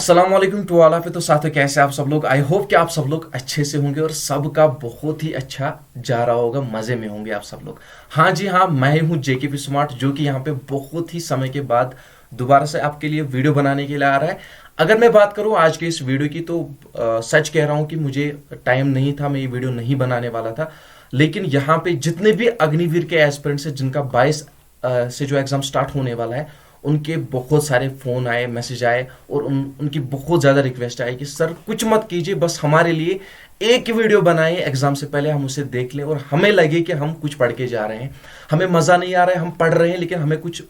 अस्सलाम वालेकुम to all of you. तो साथियों, कैसे आप सब लोग? आई होप कि आप सब लोग अच्छे से होंगे और सबका बहुत ही अच्छा जा रहा होगा, मजे में होंगे आप सब लोग। हाँ जी हाँ, मैं ही हूँ जेकेपी स्मार्ट, जो कि यहाँ पे बहुत ही समय के बाद दोबारा से आपके लिए वीडियो बनाने के लिए आ रहा है। अगर मैं बात करूँ आज के इस वीडियो की, तो सच कह रहा हूँ कि मुझे टाइम नहीं था, मैं ये वीडियो नहीं बनाने वाला था। लेकिन यहाँ पे जितने भी अग्निवीर के एस्पिरेंट्स हैं, जिनका 22 से जो एग्जाम स्टार्ट होने वाला है, उनके बहुत सारे फ़ोन आए, मैसेज आए और उनकी बहुत ज़्यादा रिक्वेस्ट आई कि सर कुछ मत कीजिए, बस हमारे लिए एक वीडियो बनाइए एग्ज़ाम से पहले, हम उसे देख लें और हमें लगे कि हम कुछ पढ़ के जा रहे हैं। हमें मज़ा नहीं आ रहा है, हम पढ़ रहे हैं लेकिन हमें कुछ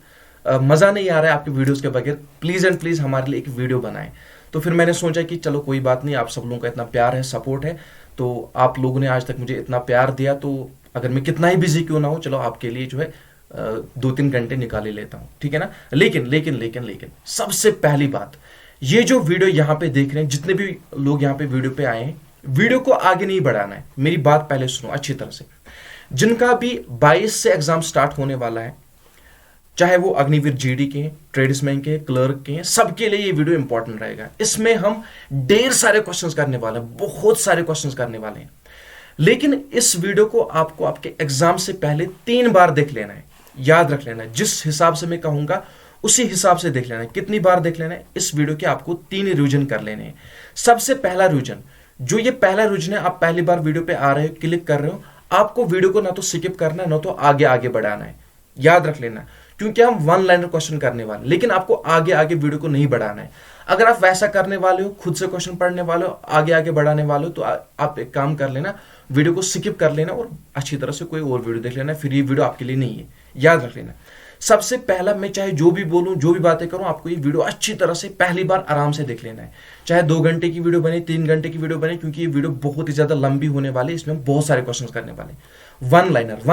मज़ा नहीं आ रहा है आपके वीडियोज़ के बगैर। प्लीज़ एंड प्लीज़ हमारे लिए एक वीडियो बनाएं। तो फिर मैंने सोचा कि चलो कोई बात नहीं, आप सब लोगों का इतना प्यार है, सपोर्ट है, तो आप लोगों ने आज तक मुझे इतना प्यार दिया, तो अगर मैं कितना ही बिजी क्यों ना हो, चलो आपके लिए जो है 2-3 घंटे निकाल ही लेता हूं, ठीक है ना। लेकिन लेकिन लेकिन लेकिन सबसे पहली बात, ये जो वीडियो यहां पे देख रहे हैं, जितने भी लोग यहां पे वीडियो पे आए हैं, वीडियो को आगे नहीं बढ़ाना है। मेरी बात पहले सुनो अच्छी तरह से। जिनका भी 22 से एग्जाम स्टार्ट होने वाला है, चाहे वो अग्निवीर जीडी के हैं, ट्रेड्समैन के, क्लर्क के हैं, सबके लिए ये वीडियो इंपॉर्टेंट रहेगा। इसमें हम ढेर सारे क्वेश्चंस करने वाले हैं, बहुत सारे क्वेश्चंस करने वाले हैं। लेकिन इस वीडियो को आपको आपके एग्जाम से पहले 3 बार देख लेना है, याद रख लेना है। जिस हिसाब से मैं कहूंगा उसी हिसाब से देख लेना है। कितनी बार देख लेना है? इस वीडियो के आपको 3 रिवीजन कर लेने हैं। सबसे पहला रिवीजन, जो ये पहला रिवीजन है, आप पहली बार वीडियो पे आ रहे हो, क्लिक कर रहे हो, आपको वीडियो को ना तो स्किप करना है ना तो आगे आगे बढ़ाना है। याद रख लेना, क्योंकि हम वन लाइनर क्वेश्चन करने वाले, लेकिन आपको आगे आगे वीडियो को नहीं बढ़ाना है। अगर आप वैसा करने वाले हो, खुद से क्वेश्चन पढ़ने वाले हो, आगे आगे बढ़ाने वाले हो, तो आप एक काम कर लेना, वीडियो को स्किप कर लेना और अच्छी तरह से कोई और वीडियो देख लेना। फिर ये वीडियो आपके लिए नहीं है, याद रख लेना। सबसे पहला, मैं चाहे जो भी बोलूं, जो भी बातें करूं, आपको ये वीडियो अच्छी तरह से पहली बार आराम से देख लेना है। चाहे 2 घंटे की वीडियो बने, 3 घंटे की वीडियो बने, क्योंकि ये वीडियो बहुत ही ज्यादा लंबी होने वाली है। इसमें हम बहुत सारे क्वेश्चन करने वाले हैं। वन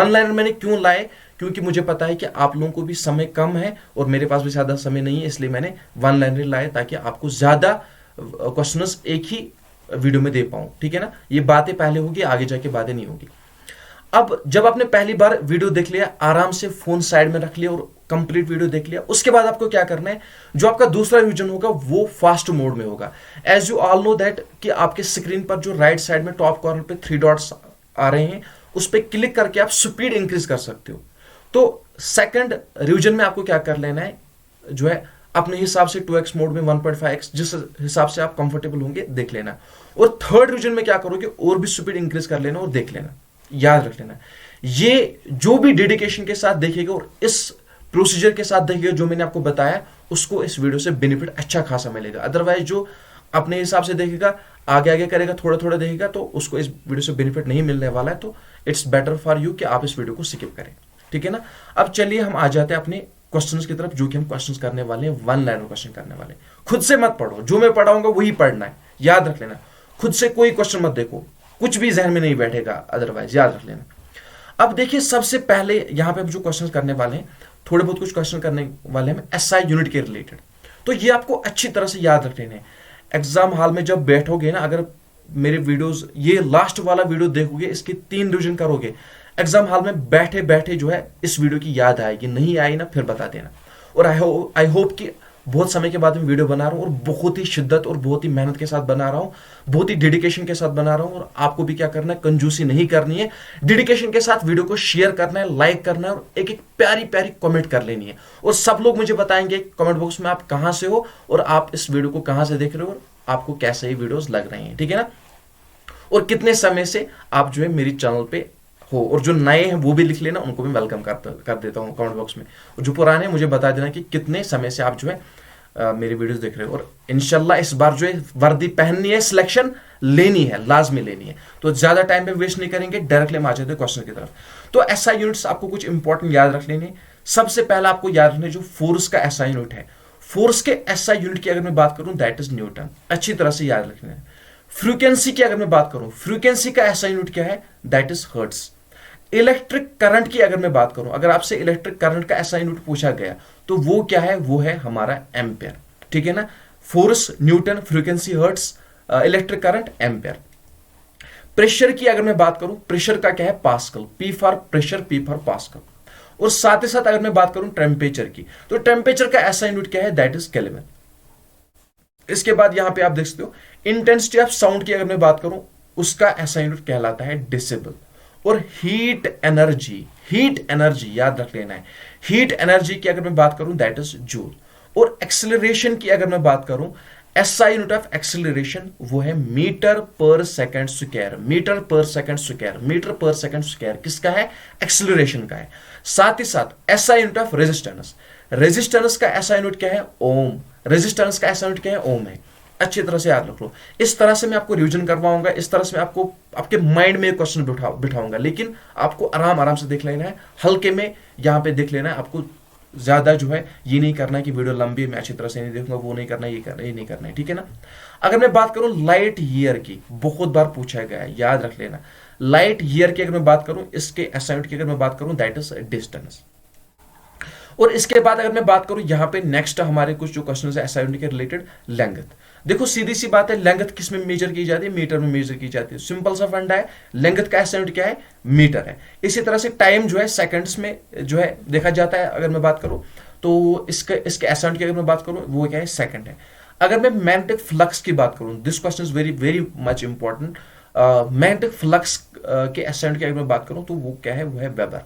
लाइनर मैंने क्यों लाए? क्योंकि मुझे पता है कि आप लोगों को भी समय कम है और मेरे पास भी ज्यादा समय नहीं है, इसलिए मैंने वन लाइनर लाए, ताकि आपको ज्यादा क्वेश्चंस एक ही वीडियो में दे पाऊं, ठीक है ना। ये बातें पहले होगी, आगे जाके बातें नहीं होगी। अब जब आपने पहली बार वीडियो देख लिया, आराम से फोन साइड में रख लिया और कंप्लीट वीडियो देख लिया, उसके बाद आपको क्या करना है, जो आपका दूसरा रिवीजन होगा वो फास्ट मोड में होगा। As you all know that कि आपके स्क्रीन पर जो राइट साइड में टॉप कॉर्नर पे 3 डॉट्स आ रहे हैं, उस पर क्लिक करके आप स्पीड इंक्रीज कर सकते हो। तो सेकंड रिवीजन में आपको क्या कर लेना है, जो है अपने हिसाब से 2x मोड में, 1.5x, जिस हिसाब से आप कंफर्टेबल होंगे देख लेना। और थर्ड रिवीजन में क्या करोगे, और भी स्पीड इंक्रीज कर लेना और देख लेना। याद रख लेना, ये जो भी डेडिकेशन के साथ देखेगा और इस प्रोसीजर के साथ देखेगा जो मैंने आपको बताया, उसको इस वीडियो से बेनिफिट अच्छा खासा मिलेगा। अदरवाइज जो अपने हिसाब से देखेगा, आगे आगे करेगा, थोड़ा थोड़ा देखेगा, तो उसको इस वीडियो से बेनिफिट नहीं मिलने वाला है। तो इट्स बेटर फॉर यू कि आप इस वीडियो को स्किप करें, ठीक है ना। अब चलिए हम आ जाते हैं अपने क्वेश्चंस की तरफ, जो कि हम क्वेश्चंस करने वाले हैं, वन लाइनर क्वेश्चन करने वाले हैं। खुद से मत पढ़ो, जो मैं पढ़ाऊंगा वही पढ़ना है, याद रख लेना। खुद से कोई क्वेश्चन मत देखो, कुछ भी जहन में नहीं बैठेगा अदरवाइज, याद रख लेना। अब देखिए, सबसे पहले यहां पे हम जो क्वेश्चन करने वाले हैं, थोड़े बहुत कुछ क्वेश्चन करने वाले हैं एसआई यूनिट के रिलेटेड। तो ये आपको अच्छी तरह से याद रख लेने हैं। एग्जाम हॉल में जब बैठोगे ना, अगर मेरे वीडियोस, ये लास्ट वाला वीडियो देखोगे, इसकी 3 रिवीजन करोगे, एग्जाम हॉल में बैठे बैठे जो है इस वीडियो की याद आएगी। नहीं आई ना, फिर बता देना। और आई होप कि बहुत समय के बाद मैं वीडियो बना रहा हूँ और बहुत ही शिद्दत और बहुत ही मेहनत के साथ बना रहा हूँ, बहुत ही डेडिकेशन के साथ बना रहा हूँ। और आपको भी क्या करना है, कंजूसी नहीं करनी है, डेडिकेशन के साथ वीडियो को शेयर करना है, लाइक करना है और एक एक प्यारी प्यारी कमेंट कर लेनी है। और सब लोग मुझे बताएंगे कमेंट बॉक्स में आप कहाँ से हो और आप इस वीडियो को कहाँ से देख रहे हो और आपको कैसे ही वीडियोस लग रहे हैं, ठीक है ना। और कितने समय से आप जो है मेरी चैनल पे हो, और जो नए हैं वो भी लिख लेना, उनको भी वेलकम कर देता हूँ कमेंट बॉक्स में। और जो पुराने हैं मुझे बता देना कि कितने समय से आप जो है मेरी वीडियोस देख रहे हो। और इंशाल्लाह इस बार जो है वर्दी पहननी है, सिलेक्शन लेनी है, लाजमी लेनी है। तो ज्यादा टाइम पे वेस्ट नहीं करेंगे, डायरेक्टली हम आ जाते हैं क्वेश्चन की तरफ। तो एसआई यूनिट्स आपको कुछ इंपॉर्टेंट याद रख लेने। सबसे पहला आपको याद रखना, जो फोर्स का एसआई यूनिट है, फोर्स के एसआई यूनिट की अगर मैं बात करूं, दैट इज न्यूटन। अच्छी तरह से याद रखना है। फ्रीक्वेंसी की अगर मैं बात करूं, फ्रीक्वेंसी का एसआई यूनिट क्या है, that is hertz. Electric current की अगर मैं बात करूं, अगर आपसे इलेक्ट्रिक करंट का एसआई यूनिट पूछा गया, तो वो क्या है, वो है हमारा एम्पेयर, ठीक है ना। Force Newton, frequency hertz, electric current ampere. Pressure की अगर मैं बात करूं, प्रेशर का क्या है, pascal, P for pressure, P for pascal. और साथ ही साथ अगर मैं बात करूं टेम्परेचर की, तो टेम्परेचर का एसआई यूनिट क्या है, दैट इज केल्विन। इसके बाद यहां पे आप देख सकते हो इंटेंसिटी ऑफ साउंड की अगर मैं बात करूं, उसका ऐसा यूनिट कहलाता है डेसिबल। और हीट एनर्जी याद रख लेना है, हीट एनर्जी की अगर मैं बात करूं दैट इज जूल। और एक्सेलरेशन की अगर मैं बात करूं, एसआई यूनिट ऑफ एक्सेलरेशन वो है मीटर पर सेकंड स्क्वायर। मीटर पर सेकंड स्क्वायर, मीटर पर सेकंड स्क्वायर किसका है? एक्सेलरेशन का है। साथ ही साथ SI unit of resistance, resistance का एसआई यूनिट क्या है? ओम। रेजिस्टेंस का एसआई यूनिट क्या है? ओम है। अच्छी तरह से याद रख लो। इस तरह से मैं आपको रिवीजन करवाऊंगा, इस तरह से मैं आपको आपके माइंड में क्वेश्चन बिठाऊंगा, लेकिन आपको आराम आराम से देख लेना है, हल्के में यहां पे देख लेना है। आपको ज्यादा जो है ये नहीं करना है कि वीडियो लंबी है मैं अच्छी तरह से नहीं देखूंगा, वो नहीं करना, ये नहीं करना है, ठीक है ना। अगर मैं बात करूं लाइट ईयर की, बहुत बार पूछा गया है, याद रख लेना। लाइट ईयर की अगर मैं बात करूं, इसके असाइनमेंट की अगर मैं बात करूं दैट इज डिस्टेंस। और इसके बाद अगर मैं बात करूं यहां पे नेक्स्ट हमारे कुछ जो क्वेश्चन है असाइनमेंट के रिलेटेड, लेंथ। देखो सीधी सी बात है, लेंथ किस में मेजर की जाती है? मीटर में मेजर की जाती है। सिंपल सा फंडा है, लेंथ का एसआई क्या है? मीटर है। इसी तरह से टाइम जो है सेकंड्स में जो है देखा जाता है। अगर मैं बात करूं तो इसके एसआई की अगर मैं बात करूं वो क्या है? सेकंड है। अगर मैं मैग्नेटिक फ्लक्स की बात करूं, this question is very very much important. Magnetic flux के एसआई की अगर मैं बात करूं तो वो क्या है? वो है वेबर।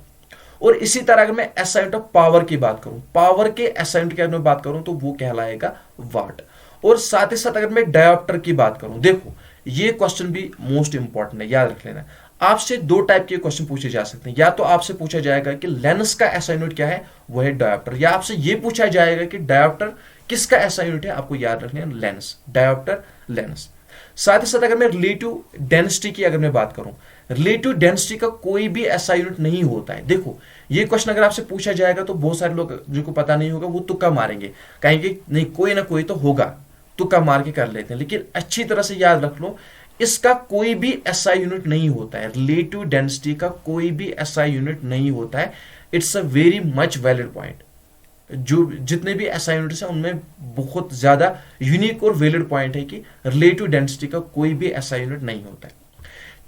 और इसी तरह अगर मैं एसआई ऑफ पावर की बात करूं, पावर के एसआई की अगर मैं बात करूं तो वो कहलाएगा वाट। और साथ ही साथ अगर मैं डायोप्टर की बात करूं, देखो ये क्वेश्चन भी मोस्ट इंपॉर्टेंट है, याद रख लेना। आपसे दो टाइप के क्वेश्चन पूछे जा सकते हैं। या तो आपसे पूछा जाएगा कि लेंस का एसआई यूनिट क्या है? वो है डायोप्टर। या आपसे ये पूछा जाएगा कि डायोप्टर किसका एसआई यूनिट है? आपको याद रखना है लेंस, डायोप्टर, लेंस। साथ ही साथ अगर मैं रिलेटिव डेंसिटी की अगर मैं बात करूं, रिलेटिव डेंसिटी का कोई भी ऐसा यूनिट नहीं होता है। देखो ये क्वेश्चन अगर आपसे पूछा जाएगा तो बहुत सारे लोग जिनको पता नहीं होगा वो तुक्का मारेंगे, कहेंगे नहीं कोई ना कोई तो होगा, तुक्का मार के कर लेते हैं। लेकिन अच्छी तरह से याद रख लो, इसका कोई भी एसआई यूनिट नहीं होता है। रिलेटिव डेंसिटी का कोई भी एसआई यूनिट नहीं होता है। It's a very much valid point. जो जितने भी एसआई यूनिट्स हैं उनमें बहुत ज्यादा यूनिक और वैलिड पॉइंट है कि रिलेटिव डेंसिटी का कोई भी एसआई यूनिट नहीं होता है।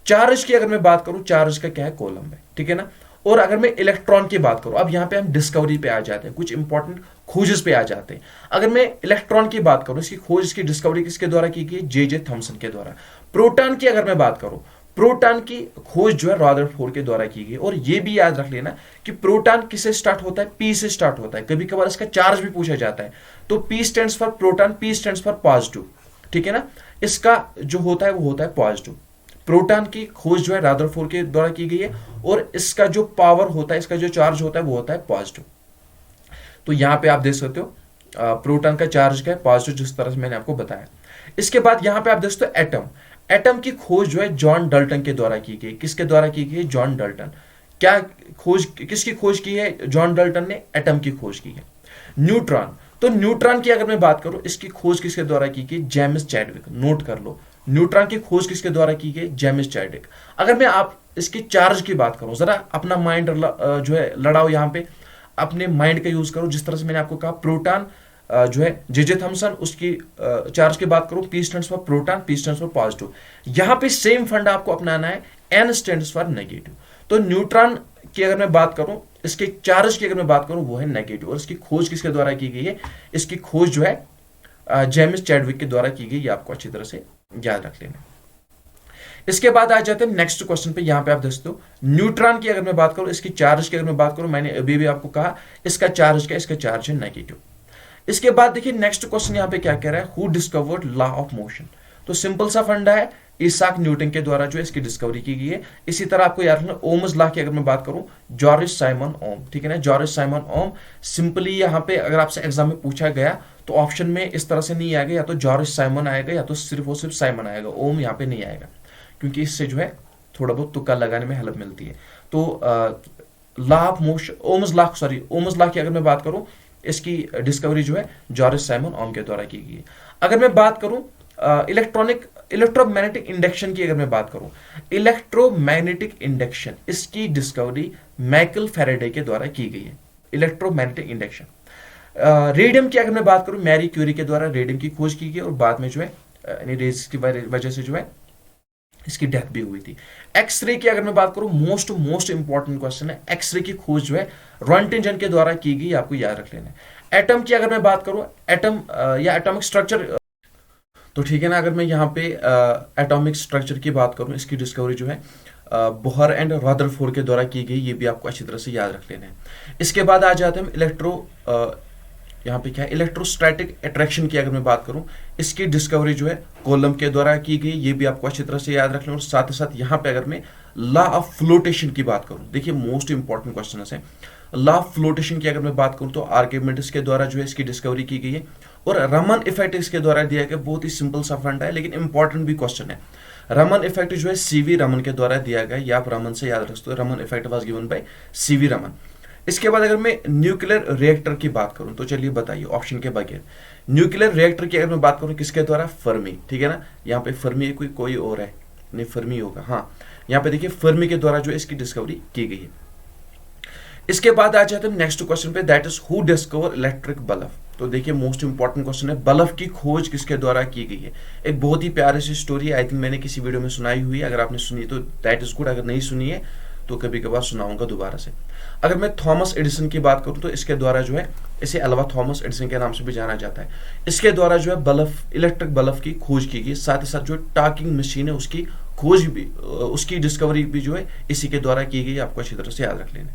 चार्ज की अगर मैं बात करूं, चार्ज का क्या है? कॉलम है, ठीक है ना। और अगर मैं इलेक्ट्रॉन की बात करूं, अब यहां पे हम डिस्कवरी पे आ जाते हैं, कुछ इंपॉर्टेंट खोजेस पे आ जाते हैं। अगर मैं इलेक्ट्रॉन की बात करूं, इसकी खोज, इसकी डिस्कवरी किसके द्वारा की गई? जे थॉमसन के द्वारा। प्रोटॉन की अगर मैं बात करूं, प्रोटॉन की खोज जो है रदरफोर्ड के द्वारा की गई। और ये भी याद रख लेना कि प्रोटॉन किससे स्टार्ट होता है? पी से स्टार्ट होता है। कभी कभार इसका चार्ज भी पूछा जाता है, तो P stands for proton, P stands for positive, ठीक है ना। इसका जो होता है वो होता है पॉजिटिव। प्रोटॉन की खोज जो है रदरफोर्ड के द्वारा की गई है, और इसका जो पावर होता है, इसका जो चार्ज होता है वो होता है पॉजिटिव। तो यहां पे आप देख सकते हो प्रोटॉन का चार्ज क्या है? पॉजिटिव, जिस तरह से मैंने आपको बताया। इसके बाद यहां पे आप देख सकते हो एटम। एटम की खोज जो है जॉन डल्टन के द्वारा की गई। किसके द्वारा की गई? जॉन डल्टन। क्या खोज, किसकी खोज की है? जॉन डल्टन ने एटम की खोज की है। न्यूट्रॉन, तो न्यूट्रॉन की अगर मैं बात करूं, इसकी खोज किसके द्वारा की गई? James Chadwick. नोट कर लो, न्यूट्रॉन की खोज किसके द्वारा की गई? James Chadwick. अगर मैं आप इसकी चार्ज की बात करूं, जरा अपना माइंड जो है लड़ाओ, यहां पे अपने माइंड का यूज करो। जिस तरह से मैंने आपको कहा प्रोटॉन जो है जे थॉमसन, उसकी चार्ज की बात करूं, P stands for proton, P stands for positive. यहां पे सेम फंडा आपको अपनाना है, एन स्टैंड्स फॉर नेगेटिव। तो न्यूट्रॉन की अगर मैं बात करूं, इसके चार्ज की अगर मैं बात करूं वो है नेगेटिव। और इसकी खोज किसके द्वारा की गई है? इसकी खोज जो है जेम्स चैडविक के द्वारा की गई। ये आपको अच्छी तरह से याद रख लेना। इसके बाद आ जाते हैं नेक्स्ट क्वेश्चन पे। यहां पे आप देख सकते हो न्यूट्रॉन की अगर मैं बात करूं, इसकी चार्ज की अगर मैं बात करूं, मैंने अभी भी आपको कहा इसका चार्ज क्या? इसका चार्ज है नेगेटिव। इसके बाद देखिए नेक्स्ट क्वेश्चन यहां पे क्या कह रहा है? Who discovered law of motion. तो सिंपल सा फंडा है, इसाक न्यूटन के द्वारा जो है इसकी डिस्कवरी की गई है। इसी तरह आपको याद रखना ओम्स लॉ की अगर मैं बात करूं, जॉर्ज साइमन ओम, ठीक है ना, जॉर्ज साइमन ओम। सिंपली यहां पे अगर आपसे एग्जाम में पूछा गया तो ऑप्शन में इस तरह से नहीं आएगा, या तो जॉर्ज साइमन आएगा या तो सिर्फ और सिर्फ साइमन आएगा, ओम यहाँ पे नहीं आएगा, क्योंकि इससे जो है थोड़ा बहुत तुक्का लगाने में हेल्प मिलती है। तो law of motion, Ohm's law की अगर मैं बात करूं, इसकी डिस्कवरी जो है जॉर्ज साइमन ओम के द्वारा की गई है। अगर मैं बात करूं इलेक्ट्रोमैग्नेटिक इंडक्शन की अगर मैं बात करूं, इलेक्ट्रोमैग्नेटिक इंडक्शन, इसकी डिस्कवरी माइकल फैराडे के द्वारा की गई है, इलेक्ट्रोमैग्नेटिक इंडक्शन। रेडियम की अगर मैं बात करूं, मैरी क्यूरी के द्वारा रेडियम की खोज की गई और बाद में जो है रेज की वजह से जो है इसकी डेथ भी हुई थी। एक्सरे की अगर मैं बात करूं, मोस्ट इंपॉर्टेंट क्वेश्चन है, एक्सरे की खोज जो है रॉन्टिंजन के द्वारा की गई, आपको याद रख लेना है। एटम की अगर मैं बात करूं, एटम या एटॉमिक स्ट्रक्चर तो ठीक है ना, अगर मैं यहाँ पे एटॉमिक स्ट्रक्चर की बात करूँ, इसकी डिस्कवरी जो है बोहर एंड रदरफोर्ड के द्वारा की गई, ये भी आपको अच्छी तरह से याद रख लेना है। इसके बाद आ जाते हैं हम यहाँ पे क्या है, इलेक्ट्रोस्टैटिक अट्रैक्शन की अगर मैं बात करूं, इसकी डिस्कवरी जो है कोलम के द्वारा की गई, ये भी आपको अच्छी तरह से याद रख लें। और साथ ही साथ यहाँ पे अगर मैं लॉ ऑफ फ्लोटेशन की बात करूं, देखिए मोस्ट इंपॉर्टेंट क्वेश्चन है, लॉ ऑफ फ्लोटेशन की अगर मैं बात करूं तो आर्किमिडीज के द्वारा जो है इसकी डिस्कवरी की गई है। और रमन इफेक्ट इसके द्वारा दिया गया, बहुत ही सिंपल सा फंडा है लेकिन इंपॉर्टेंट भी क्वेश्चन है। रमन इफेक्ट जो है सीवी रमन के द्वारा दिया गया, या आप रमन से याद रख सकते हो, Raman effect was given by CV Raman. इसके बाद अगर मैं न्यूक्लियर रिएक्टर की बात करूं तो चलिए बताइए ऑप्शन के बगैर, न्यूक्लियर रिएक्टर की अगर मैं बात करूं किसके द्वारा, फर्मी, ठीक है ना, यहाँ पे फर्मी है, कोई और है नहीं, फर्मी होगा, हाँ, यहाँ पे देखिए फर्मी के द्वारा जो है इसकी डिस्कवरी की गई है। इसके बाद आ जाते हैं नेक्स्ट क्वेश्चन पे, that is who discover electric bulb. तो देखिए मोस्ट इंपॉर्टेंट क्वेश्चन है, बल्ब की खोज किसके द्वारा की गई है। एक बहुत ही प्यारी सी स्टोरी है, आई थिंक मैंने किसी वीडियो में सुनाई हुई है, अगर आपने सुनी तो दैट इज गुड, अगर नहीं सुनी है तो कभी कभार सुनाऊंगा दोबारा से। अगर मैं थॉमस एडिसन की बात करूं तो इसके द्वारा जो है, इसे अल्वा थॉमस एडिसन के नाम से भी जाना जाता है, इसके द्वारा जो है बल्ब, इलेक्ट्रिक बल्ब की खोज की गई। साथ ही साथ जो टाकिंग मशीन है उसकी खोज भी, उसकी डिस्कवरी भी जो है इसी के द्वारा की गई, आपको अच्छी तरह से याद रख लेना।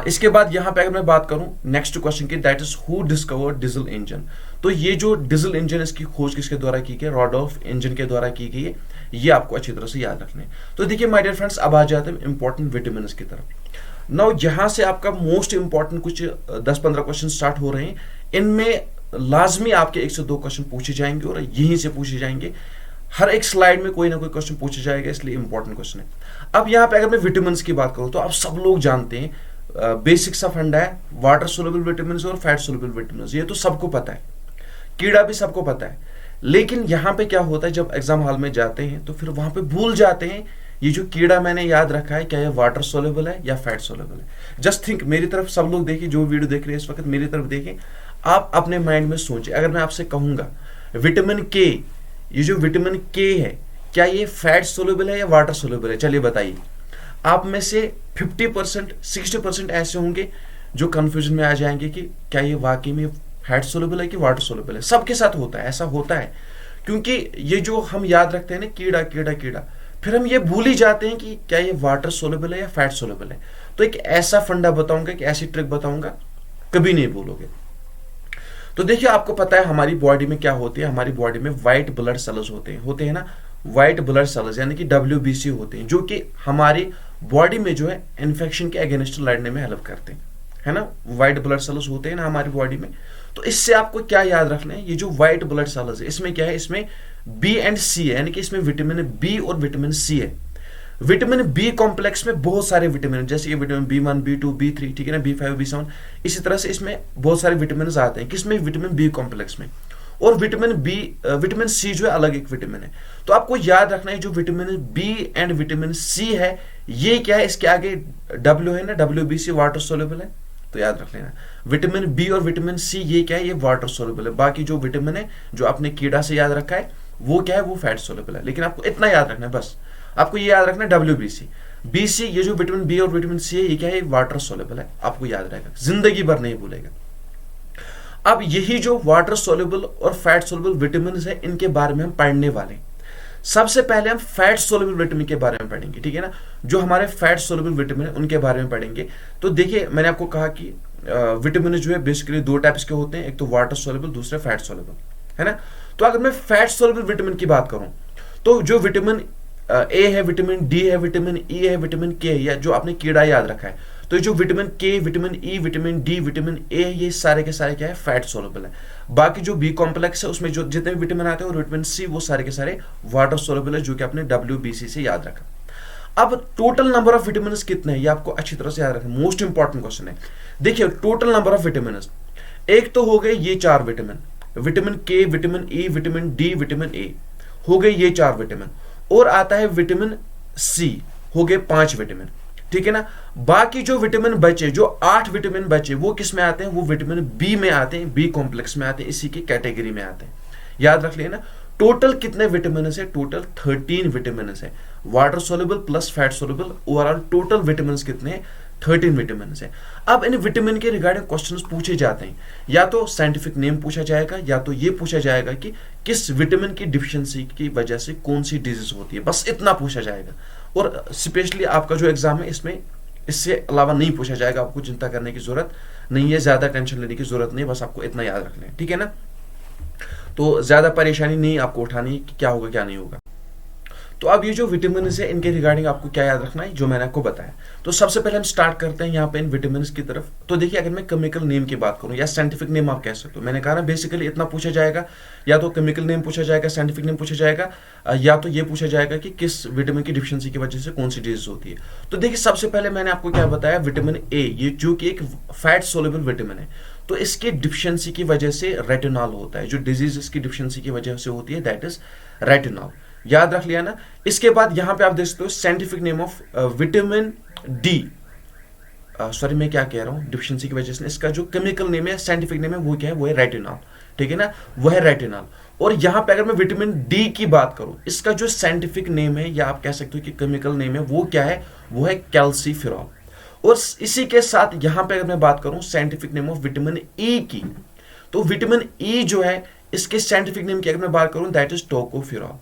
इसके बाद यहाँ पे अगर मैं बात करूं नेक्स्ट क्वेश्चन की, that is who discovered diesel engine. तो ये जो डीजल इंजन, इसकी खोज किसके द्वारा की गई, रॉडोल्फ इंजन के द्वारा की गई है, ये आपको अच्छी तरह से याद रखना है। तो देखिए माय डियर फ्रेंड्स, अब आ जाते हैं इंपॉर्टेंट विटामिन की तरफ। नाउ यहाँ से आपका मोस्ट इंपॉर्टेंट कुछ 10-15 क्वेश्चन स्टार्ट हो रहे हैं, इनमें लाजमी आपके 1 से 2 क्वेश्चन पूछे जाएंगे और यहीं से पूछे जाएंगे, हर एक स्लाइड में कोई ना कोई क्वेश्चन पूछा जाएगा, इसलिए इंपॉर्टेंट क्वेश्चन है। अब यहाँ पे अगर मैं विटामिन की बात करूँ तो आप सब लोग जानते हैं, बेसिक सा फंडा है, वाटर सोल्युबल विटामिन और फैट सोल्युबल विटामिन, ये तो सबको पता है, कीड़ा भी सबको पता है। लेकिन यहाँ पे क्या होता है, जब एग्जाम हॉल में जाते हैं तो फिर वहां पे भूल जाते हैं, ये जो कीड़ा मैंने याद रखा है, क्या ये वाटर सोल्युबल है या फैट सोल्युबल है। जस्ट थिंक, मेरी तरफ सब लोग देखिए, जो वीडियो देख रहे हैं इस वक्त मेरी तरफ देखें, आप अपने माइंड में सोचिए, अगर मैं आपसे कहूंगा विटामिन के, ये जो विटामिन के है, क्या ये फैट सोल्युबल है या वाटर सोल्युबल है, चलिए बताइए। आप में से 50%, 60% ऐसे होंगे जो कंफ्यूजन में आ जाएंगे कि क्या ये वाकई में फैट सोल्युबल है कि वाटर सोल्युबल है। सबके साथ होता है, ऐसा होता है, क्योंकि ये जो हम याद रखते हैं ना, कीड़ा कीड़ा कीड़ा, फिर हम ये भूल ही जाते हैं कि क्या ये वाटर सोल्युबल है या फैट सोल्युबल है। तो एक ऐसा फंडा बताऊंगा, एक ऐसी ट्रिक बताऊंगा, कभी नहीं भूलोगे। तो देखिए, आपको पता है हमारी बॉडी में क्या होती है, हमारी बॉडी में व्हाइट ब्लड सेल्स होते हैं ना, व्हाइट ब्लड सेल्स यानी कि WBC होते हैं, जो कि हमारी बॉडी में जो है इन्फेक्शन के अगेंस्ट लड़ने में हेल्प करते हैं, है ना, व्हाइट ब्लड सेल्स होते हैं ना हमारी बॉडी में। तो इससे आपको क्या याद रखना है, ये जो व्हाइट ब्लड सेल्स है, इसमें क्या है, इसमें B एंड C है, यानी कि इसमें विटामिन B और विटामिन C है। विटामिन B कॉम्प्लेक्स में बहुत सारे विटामिन, जैसे कि विटामिन B1, B2, B3, ठीक है ना, B5, B7, इसी तरह से इसमें बहुत सारे विटामिन आते हैं, किसमें, विटामिन B कॉम्प्लेक्स में। और विटामिन C जो है अलग एक विटामिन है। तो आपको याद रखना है, जो vitamin B and vitamin C है, ये क्या है, इसके आगे W है ना, WBC वाटर सोल्युबल है, तो याद रख लेना। विटामिन B और विटामिन C ये क्या है, ये वाटर सोल्युबल है। बाकी जो विटामिन है जो आपने कीड़ा से याद रखा है, वो क्या है, वो फैट सोल्युबल है। लेकिन आपको इतना याद रखना है, बस आपको ये याद रखना है, WBC, BC, ये जो विटामिन B और विटामिन C है, ये क्या है, वाटर सोल्युबल है, आपको याद रहेगा, जिंदगी भर नहीं भूलेगा। अब यही जो वाटर सोल्युबल और फैट सोल्युबल विटामिन है, इनके बारे में हम पढ़ने वाले हैं। सबसे पहले हम फैट सोल्युबल विटामिन के बारे में पढ़ेंगे, ठीक है ना, जो हमारे फैट सोल्युबल विटामिन है उनके बारे में पढ़ेंगे। तो देखिए, मैंने आपको कहा कि विटामिन जो है बेसिकली 2 टाइप्स के होते हैं, एक तो वाटर सोल्युबल, दूसरा फैट सोल्युबल, है ना। तो अगर मैं फैट सोल्युबल विटामिन की बात करूं, तो जो विटामिन A है, विटामिन D है, विटामिन E है, विटामिन K है, या जो आपने कीड़ा याद रखा है, तो जो vitamin K, vitamin E, vitamin D, vitamin A, ये सारे के सारे क्या है, फैट सोल्युबल है। बाकी जो B कॉम्प्लेक्स है, उसमें जो जितने भी विटामिन आते हैं, और विटामिन C, वो सारे के सारे वाटर सोल्युबल है, जो कि आपने WBC से याद रखा। अब टोटल नंबर ऑफ विटामिन कितने हैं, ये आपको अच्छी तरह से याद रखना, मोस्ट इंपॉर्टेंट क्वेश्चन है। देखिए, टोटल नंबर ऑफ विटामिन, एक तो हो गए ये 4 vitamin, vitamin K, vitamin E, vitamin D, vitamin A, हो गए ये 4 विटामिन। और आता है विटामिन C, हो गए 5 विटामिन, ठीक है ना। बाकी जो विटामिन बचे, जो 8 विटामिन बचे, वो किस में आते हैं, वो विटामिन B में आते हैं, B कॉम्प्लेक्स में आते हैं, इसी की कैटेगरी में आते हैं, याद रख लेना। टोटल कितने विटामिन है, टोटल 13 विटामिन है, water soluble plus fat soluble, overall total vitamin कितने हैं, 13 विटामिन है। अब इन विटामिन के रिगार्डिंग क्वेश्चंस पूछे जाते हैं, या तो साइंटिफिक नेम पूछा जाएगा या तो ये पूछा जाएगा कि किस विटामिन की डिफिशियंसी की वजह से कौन सी डिजीज होती है, बस इतना पूछा जाएगा। और स्पेशली आपका जो एग्जाम है इसमें इससे अलावा नहीं पूछा जाएगा, आपको चिंता करने की जरूरत नहीं है, ज्यादा टेंशन लेने की जरूरत नहीं है, बस आपको इतना याद रखना है, ठीक है ना। तो ज्यादा परेशानी नहीं आपको उठानी कि क्या होगा क्या नहीं होगा। तो अब ये जो विटामिन है इनके रिगार्डिंग आपको क्या याद रखना है जो मैंने आपको बताया। तो सबसे पहले हम स्टार्ट करते हैं यहाँ पे इन विटामिन की तरफ। तो देखिए, अगर मैं केमिकल नेम की बात करूँ या साइंटिफिक नेम आप कह सकते हो, मैंने कहा ना बेसिकली इतना पूछा जाएगा, या तो केमिकल नेम पूछा जाएगा, साइंटिफिक नेम पूछा जाएगा, या तो ये पूछा जाएगा कि किस विटामिन की डिफिशियंसी की वजह से कौन सी डिजीज होती है। तो देखिए, सबसे पहले मैंने आपको क्या बताया, विटामिन ए, ये जो कि एक फैट सोल्युबल विटामिन है, तो इसकी डिफिशियंसी की वजह से रेटिनॉल होता है। जो डिजीज इसकी डिफिशियंसी की वजह से होती है दैट इज रेटिनॉल। याद रख लिया ना। इसके बाद यहां पे आप देख सकते हो scientific name of vitamin D, sorry मैं क्या कह रहा हूं, डिफिशियंसी की वजह से इसका जो केमिकल नेम है, साइंटिफिक नेम है, वो क्या है, वो है रेटिनॉल, ठीक है ना, वो है रेटिनॉल। और यहां पे अगर मैं विटामिन डी की बात करूं, इसका जो साइंटिफिक नेम है या आप कह सकते हो कि केमिकल नेम है, वो क्या है, वो है कैल्सीफेरॉल। और इसी के साथ यहां पे अगर मैं बात करूं scientific name of vitamin E की, तो विटामिन ई जो है इसके साइंटिफिक नेम की अगर मैं बात करूं दैट इज टोकोफेरॉल।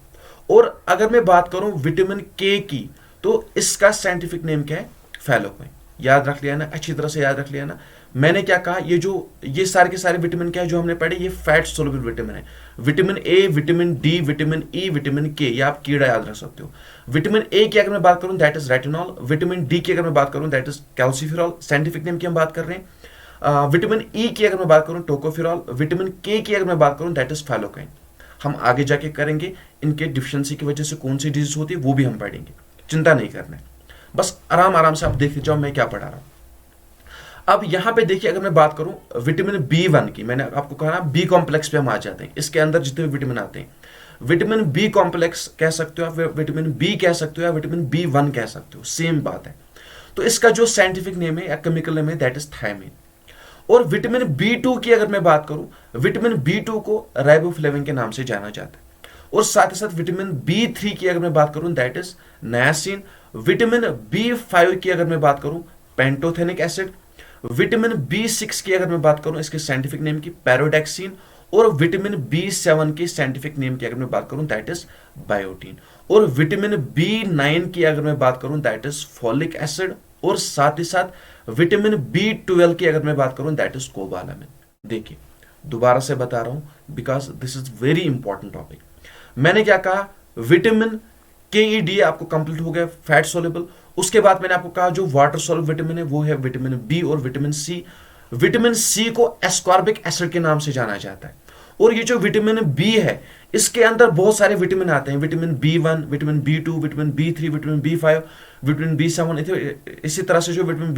और अगर मैं बात करूं विटामिन के की, तो इसका साइंटिफिक नेम क्या है, फैलोक्विन। याद रख लिया ना, अच्छी तरह से याद रख लिया ना। मैंने क्या कहा, ये सारे के सारे विटामिन क्या है जो हमने पढ़े, ये फैट सोल्युबल विटामिन है। Vitamin A, vitamin D, vitamin E, vitamin के, ये आप कीड़ा याद रख सकते हो। विटामिन ए की अगर मैं बात करूं that is retinol, vitamin D की अगर मैं बात करूं that is calciferol, scientific name की हम बात कर रहे हैं। विटामिन ई की अगर मैं बात करूं टोकोफेरॉल, विटामिन के की अगर मैं बात करूं दैट इज फैलोक्विन। हम आगे जाके करेंगे, इनके डिफिशियंसी की वजह से कौन सी डिजीज होती है वो भी हम पढ़ेंगे, चिंता नहीं करना है, बस आराम आराम से आप देखते जाओ मैं क्या पढ़ा रहा हूं। अब यहां पे देखिए, अगर मैं बात करूं विटामिन B1 की, मैंने आपको कहा ना बी कॉम्प्लेक्स पे हम आ जाते हैं, इसके अंदर जितने भी विटामिन आते हैं, विटामिन बी कॉम्प्लेक्स कह सकते हो आप, विटामिन बी कह सकते हो या विटामिन B1 कह सकते हो, सेम बात है। तो इसका जो साइंटिफिक नेम है या केमिकल नेम है दैट इज थायमिन। और विटामिन B2 की अगर मैं बात करूं, विटामिन B2 को राइबोफ्लेविन के नाम से जाना जाता है। और साथ ही साथ विटामिन B3 की अगर मैं बात करूं दैट इज नायासिन। विटामिन B5 की अगर मैं बात करूं पेंटोथेनिक एसिड। विटामिन B6 की अगर मैं बात करूं इसके साइंटिफिक नेम की पैरोडेक्सिन। और विटामिन B7 की साइंटिफिक नेम की अगर मैं बात करूं दैट इज बायोटीन। और विटामिन B9 की अगर मैं बात करूं दैट इज फॉलिक एसिड। और साथ ही साथ विटामिन B12 की अगर मैं बात करूं दैट इज कोबालामिन। देखिए, दोबारा से बता रहा हूं because this is very important topic. मैंने क्या कहा, विटामिन के ई डी आपको कंप्लीट हो गया, फैट सोल्युबल। उसके बाद मैंने आपको कहा जो वाटर सोल्युबल विटामिन है वो है विटामिन बी और विटामिन सी। विटामिन सी को एस्कॉर्बिक एसिड के नाम से जाना जाता है। और ये जो विटामिन बी है इसके अंदर बहुत सारे विटामिन आते हैं, vitamin B1, vitamin B2, vitamin B3, vitamin B5, vitamin B7, इसी तरह से जो विटामिन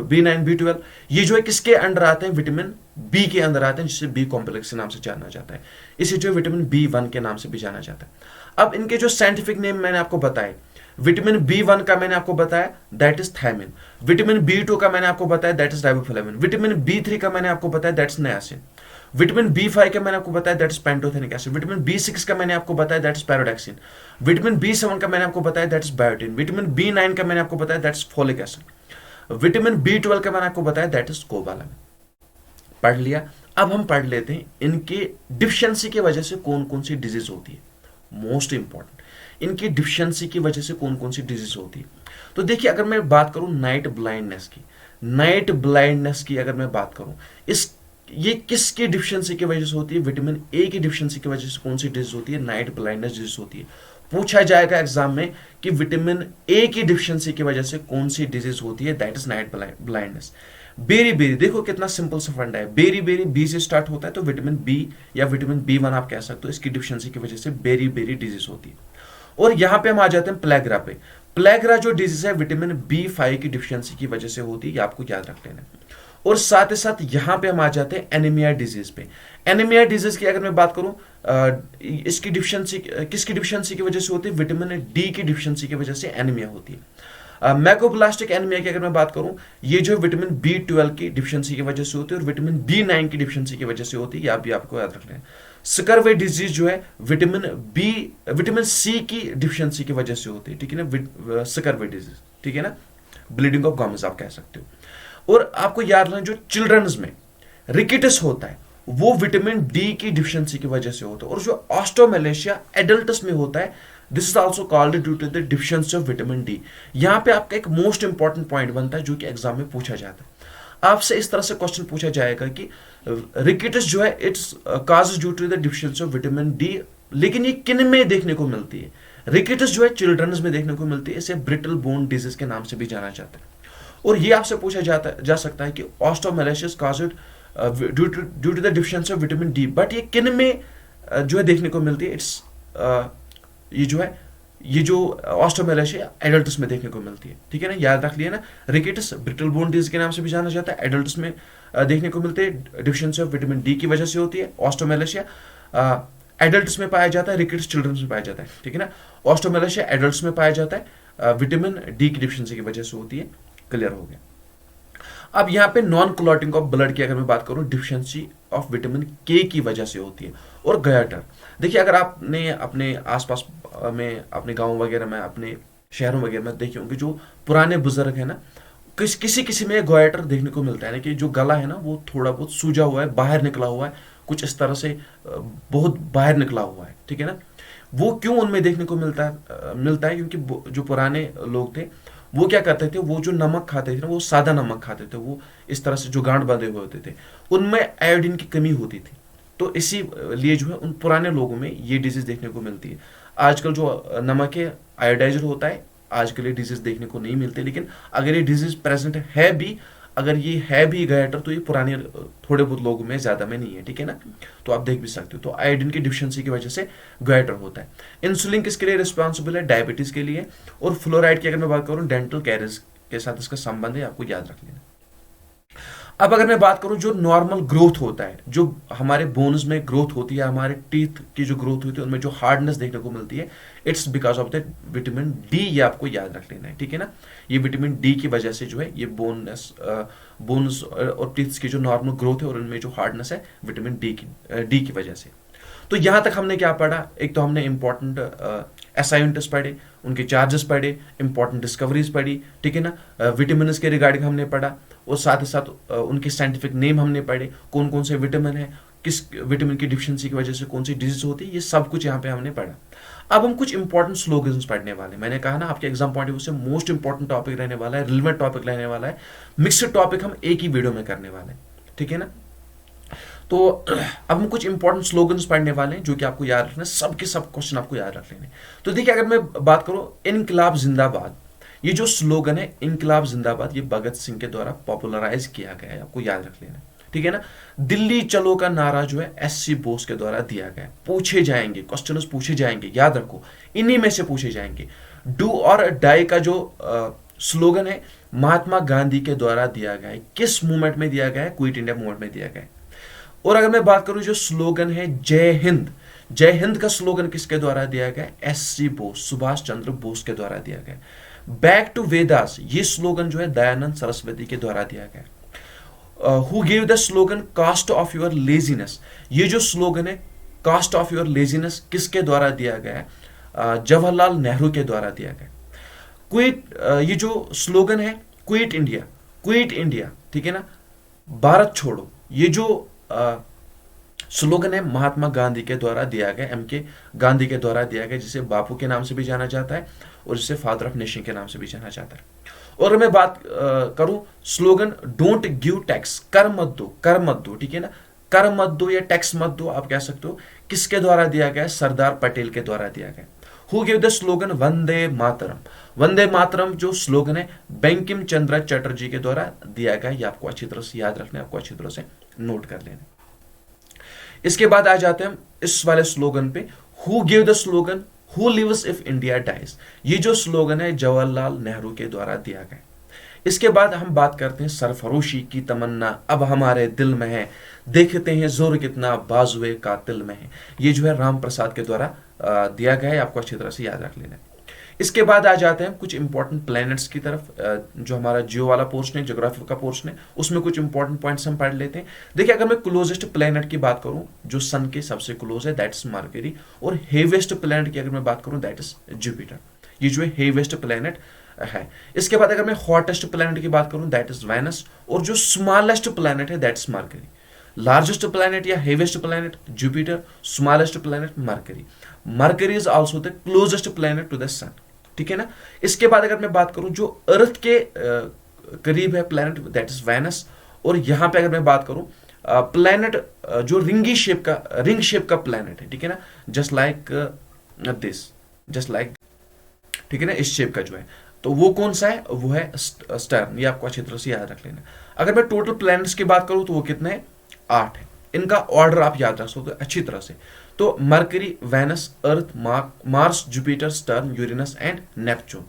B9, B12, ये जो है किसके अंडर आते हैं, विटामिन बी के अंदर आते हैं, जिसे बी कॉम्प्लेक्स के नाम से जाना जाता है। इसे जो विटामिन B1 के नाम से भी जाना जाता है। अब इनके जो साइंटिफिक नेम मैंने आपको बताए, विटामिन B1 का मैंने आपको बताया that is thiamine. Vitamin B2 का मैंने आपको बताया that is riboflavin. Vitamin B3 का मैंने आपको बताया दैट इज नायासिन। विटामिन B5 का मैंने आपको बताया that is pantothenic acid. Vitamin B6 का मैंने आपको बताया दैट इज पैरोडेक्सिन। विटामिन B7 का मैंने आपको बताया that is biotin. Vitamin B9 का मैंने आपको बताया that is folic acid. Vitamin B12 का मैंने आपको बताया दैट इज कोबालामिन। पढ़ लिया। अब हम पढ़ लेते हैं इनके डिफिशियंसी की वजह से कौन कौन सी डिजीज होती है। मोस्ट इंपॉर्टेंट, इनकी डिफिशियंसी की वजह से कौन कौन सी डिजीज होती है। तो देखिए, अगर मैं बात करूं नाइट ब्लाइंडनेस की, नाइट ब्लाइंडनेस की अगर मैं बात करूं, ये किसकी डिफिशियंसी की वजह से होती है, विटामिन ए की डिफिशियंसी की वजह से कौन सी डिजीज होती है, नाइट ब्लाइंडनेस डिजीज होती है। पूछा जाएगा एग्जाम में कि विटामिन ए की डिफिशियंसी की वजह से कौन सी डिजीज होती है, that is night blindness. Beriberi, देखो कितना सिंपल सा फंडा है, बेरी बेरी बी से स्टार्ट होता है, तो विटामिन बी या विटामिन B1 आप कह सकते हो, इसकी डिफिशियंसी की वजह से बेरी बेरी डिजीज होती है। और यहां पे हम आ जाते हैं प्लेग्रा पे। प्लेग्रा जो डिजीज है विटामिन B5 की डिफिशियंसी की वजह से होती है, ये आपको याद रख लेना। और साथ ही साथ यहां पे हम आ जाते हैं एनीमिया डिजीज पे। एनीमिया डिजीज की अगर मैं बात करूं, इसकी डिफिशियंसी किसकी डिफिशियंसी की वजह से होती है, विटामिन डी की डिफिशियंसी की वजह से एनीमिया होती है। मैकोब्लास्टिक एनीमिया की अगर मैं बात करूं, ये जो विटामिन B12 की डिफिशियंसी की वजह से होती है और विटामिन B9 की डिफिशियंसी की वजह से होती है, भी आपको याद रखना है। स्करवे डिजीज जो है विटामिन C की डिफिशियंसी की वजह से होती है, ठीक है ना, स्करवे डिजीज, ठीक है ना। ब्लीडिंग ऑफ गम्स आप कह सकते हो। और आपको याद रखना, जो चिल्ड्रंस में रिकेटस होता है वो विटामिन डी की डिफिशियंसी की वजह से होता है, और जो ऑस्टोमेलेशिया एडल्टस में होता है this is also called due to the deficiency of vitamin D. यहां पे आपका एक मोस्ट इंपॉर्टेंट पॉइंट बनता है जो कि एग्जाम में पूछा जाता है। आपसे इस तरह से क्वेश्चन पूछा जाएगा कि रिकेटस जो है it's causes due to the deficiency of vitamin D, लेकिन ये किन में देखने को मिलती है? रिकेटस जो है चिल्ड्रंस में देखने को मिलती है, इसे ब्रिटल बोन डिजीज के नाम से भी जाना जाता है। और ये आपसे पूछा जा सकता है कि osteomalacia caused due to the deficiency of vitamin D, but ये किन में जो है देखने को मिलती है? इट्स ये जो ऑस्टोमेलेशिया एडल्ट्स में देखने को मिलती है, ठीक है ना, याद रख लिया ना। रिकेटस ब्रिटल बोन डिजीज के नाम से भी जाना जाता है, एडल्ट्स में देखने को मिलते हैं, डिफिशियंसी ऑफ विटामिन डी की वजह से होती है। ऑस्टोमेलेशिया एडल्ट्स में पाया जाता है, रिकेट्स चिल्ड्रंस में पाया जाता है, ठीक है ना। ऑस्टोमेलेशिया एडल्ट्स में पाया जाता है, विटामिन डी की डिफिशियंसी की वजह से होती है। क्लियर हो गया। अब यहाँ पे नॉन क्लॉटिंग ऑफ ब्लड की अगर मैं बात करूं, डिफिशियंसी ऑफ विटामिन के की वजह से होती है। और गयाटर, देखिए अगर आपने अपने आसपास में, अपने गांव वगैरह में, अपने शहरों वगैरह में देखे होंगे, जो पुराने बुजुर्ग है ना, किसी में गयाटर देखने को मिलता है ना, कि जो गला है ना वो थोड़ा बहुत सूजा हुआ है, बाहर निकला हुआ है, कुछ इस तरह से बहुत बाहर निकला हुआ है, ठीक है ना। वो क्यों उनमें देखने को मिलता है? क्योंकि जो पुराने लोग थे वो क्या करते थे, वो जो नमक खाते थे ना, वो सादा नमक खाते थे, वो इस तरह से जो गांठ बंधे हुए होते थे, उनमें आयोडीन की कमी होती थी। तो इसी लिए जो है उन पुराने लोगों में ये डिजीज देखने को मिलती है। आजकल जो नमक है आयोडाइज्ड होता है, आजकल ये डिजीज देखने को नहीं मिलते, लेकिन अगर ये डिजीज प्रेजेंट है भी, अगर ये है भी गयाटर, तो ये पुराने थोड़े बहुत लोगों में, ज्यादा में नहीं है, ठीक है ना। तो आप देख भी सकते हो। तो आयोडीन की डिफिशियंसी की वजह से गयाटर होता है। इंसुलिन किसके लिए रिस्पॉन्सिबल है? डायबिटीज के लिए। और फ्लोराइड की अगर मैं बात करूं, डेंटल कैरियर्स के साथ इसका संबंध है, आपको याद रख लेना। अब अगर मैं बात करूं, जो नॉर्मल ग्रोथ होता है, जो हमारे बोन्स में ग्रोथ होती है, हमारे टीथ की जो ग्रोथ होती है, उनमें जो हार्डनेस देखने को मिलती है, it's because of the vitamin D. ये आपको याद रख लेना है, ठीक है ना। ये विटामिन डी की वजह से जो है ये बोन्स और टीथ की जो नॉर्मल ग्रोथ है और उनमें जो हार्डनेस है, विटामिन डी की वजह से। तो यहां तक हमने क्या पढ़ा? एक तो हमने इंपॉर्टेंट असाइनमेंट्स पढ़े, उनके चार्जेस पढ़े, इंपॉर्टेंट डिस्कवरीज पढ़ी, ठीक है ना। विटामिन के रिगार्डिंग हमने पढ़ा, और साथ ही साथ उनके साइंटिफिक नेम हमने पढ़े, कौन कौन से विटामिन है, किस विटामिन की डिफिशियंसी की वजह से कौन सी डिजीज होती है, ये सब कुछ यहाँ पे हमने पढ़ा। अब हम कुछ इंपॉर्टेंट स्लोगन्स पढ़ने वाले। मैंने कहा ना, आपके एग्जाम पॉइंट ऑफ व्यू से मोस्ट इंपॉर्टेंट टॉपिक रहने वाला है, रिलेवेंट टॉपिक रहने वाला है। मिक्सड टॉपिक हम एक ही वीडियो में करने वाले हैं, ठीक है ना। तो अब हम कुछ इंपॉर्टेंट स्लोगन्स पढ़ने वाले हैं जो कि आपको याद रखना है, सब के सब क्वेश्चन आपको याद रख लेने। तो देखिए, अगर मैं बात करूं, इनकलाब जिंदाबाद, ये जो स्लोगन है इनकलाब जिंदाबाद, ये भगत सिंह के द्वारा पॉपुलराइज किया गया है, आपको याद रख लेना, ठीक है ना। दिल्ली चलो का नारा जो है एससी बोस के द्वारा दिया गया है। पूछे जाएंगे क्वेश्चन, पूछे जाएंगे, याद रखो, इन्हीं में से पूछे जाएंगे। डू और डाई का जो स्लोगन है महात्मा गांधी के द्वारा दिया गया है। किस मूवमेंट में दिया गया है? क्विट इंडिया मूवमेंट में दिया गया है। और अगर मैं बात करूं, जो स्लोगन है जय हिंद, जय हिंद का स्लोगन किसके द्वारा दिया गया? एससी बोस, सुभाष चंद्र बोस के द्वारा दिया गया। बैक टू वेदास, ये स्लोगन जो है दयानंद सरस्वती के द्वारा दिया गया। Who give the slogan cast off your laziness, ये जो स्लोगन है कास्ट ऑफ योर लेजीनेस किसके द्वारा दिया गया? जवाहरलाल नेहरू के द्वारा दिया गया। क्विट, ये जो स्लोगन है क्विट इंडिया, क्विट इंडिया, ठीक है ना, भारत छोड़ो, ये जो स्लोगन है महात्मा गांधी के द्वारा दिया गया, एम के गांधी के द्वारा दिया गया, जिसे बापू के नाम से भी जाना जाता है और जिसे फादर ऑफ नेशन के नाम से भी जाना जाता है। और अगर मैं बात करूं, स्लोगन डोंट गिव टैक्स, कर मत दो, कर मत दो, ठीक है ना, कर मत दो या टैक्स मत दो, आप कह सकते हो, किसके द्वारा दिया गया? सरदार पटेल के द्वारा दिया गया। Who give the slogan Vande Mataram, Vande Mataram जो स्लोगन है बंकिम चंद्र चटर्जी के द्वारा दिया गया। ये आपको अच्छी तरह से याद रखना है, आपको अच्छी तरह से नोट कर लेना। इसके बाद आ जाते हैं हम इस वाले स्लोगन पे, who give the slogan who lives if India dies, ये जो स्लोगन है जवाहरलाल नेहरू के द्वारा दिया गया। इसके बाद हम बात करते हैं सरफरोशी की तमन्ना अब हमारे दिल में है, देखते हैं जोर कितना बाजुए कातिल में है, ये जो है राम प्रसाद के द्वारा दिया गया है, आपको अच्छी तरह से याद रख लेना है। इसके बाद आ जाते हैं कुछ इंपॉर्टेंट प्लैनेट्स की तरफ, जो हमारा जियो वाला पोर्शन है, ज्योग्राफी का पोर्शन है, उसमें कुछ इंपॉर्टेंट पॉइंट्स हम पढ़ लेते हैं। देखिए, अगर मैं क्लोजेस्ट प्लैनेट की बात करूं, जो सन के सबसे क्लोज है, दैट इज मर्करी, और हेवेस्ट प्लैनेट की अगर मैं बात करूं, दैट इज जुपिटर। ये जो है हेवेस्ट प्लैनेट है। इसके बाद अगर मैं हॉटेस्ट प्लैनेट की बात करूं दैट इज वेनस, और जो स्मॉलेस्ट प्लैनेट है that is Mercury. Largest planet या heaviest planet Jupiter, smallest planet Mercury. Mercury is also the closest planet to the sun, ठीक है ना। इसके बाद अगर मैं बात करूं जो अर्थ के करीब है प्लैनेट दैट इज वेनस, और यहां पे अगर मैं बात करूं प्लैनेट जो रिंग शेप का प्लैनेट है, ठीक है ना, just like this, just like, ठीक है ना, इस शेप का जो है, तो वो कौन सा है, वो है स्टर्न। ये आपको अच्छी तरह से याद रख लेना। अगर मैं टोटल प्लैनेट्स की बात करूं तो वो कितने हैं, 8 है। इनका ऑर्डर आप याद रख सकते हो अच्छी तरह से। तो Mercury, Venus, Earth, Mars, Jupiter, Saturn, Uranus and Neptune.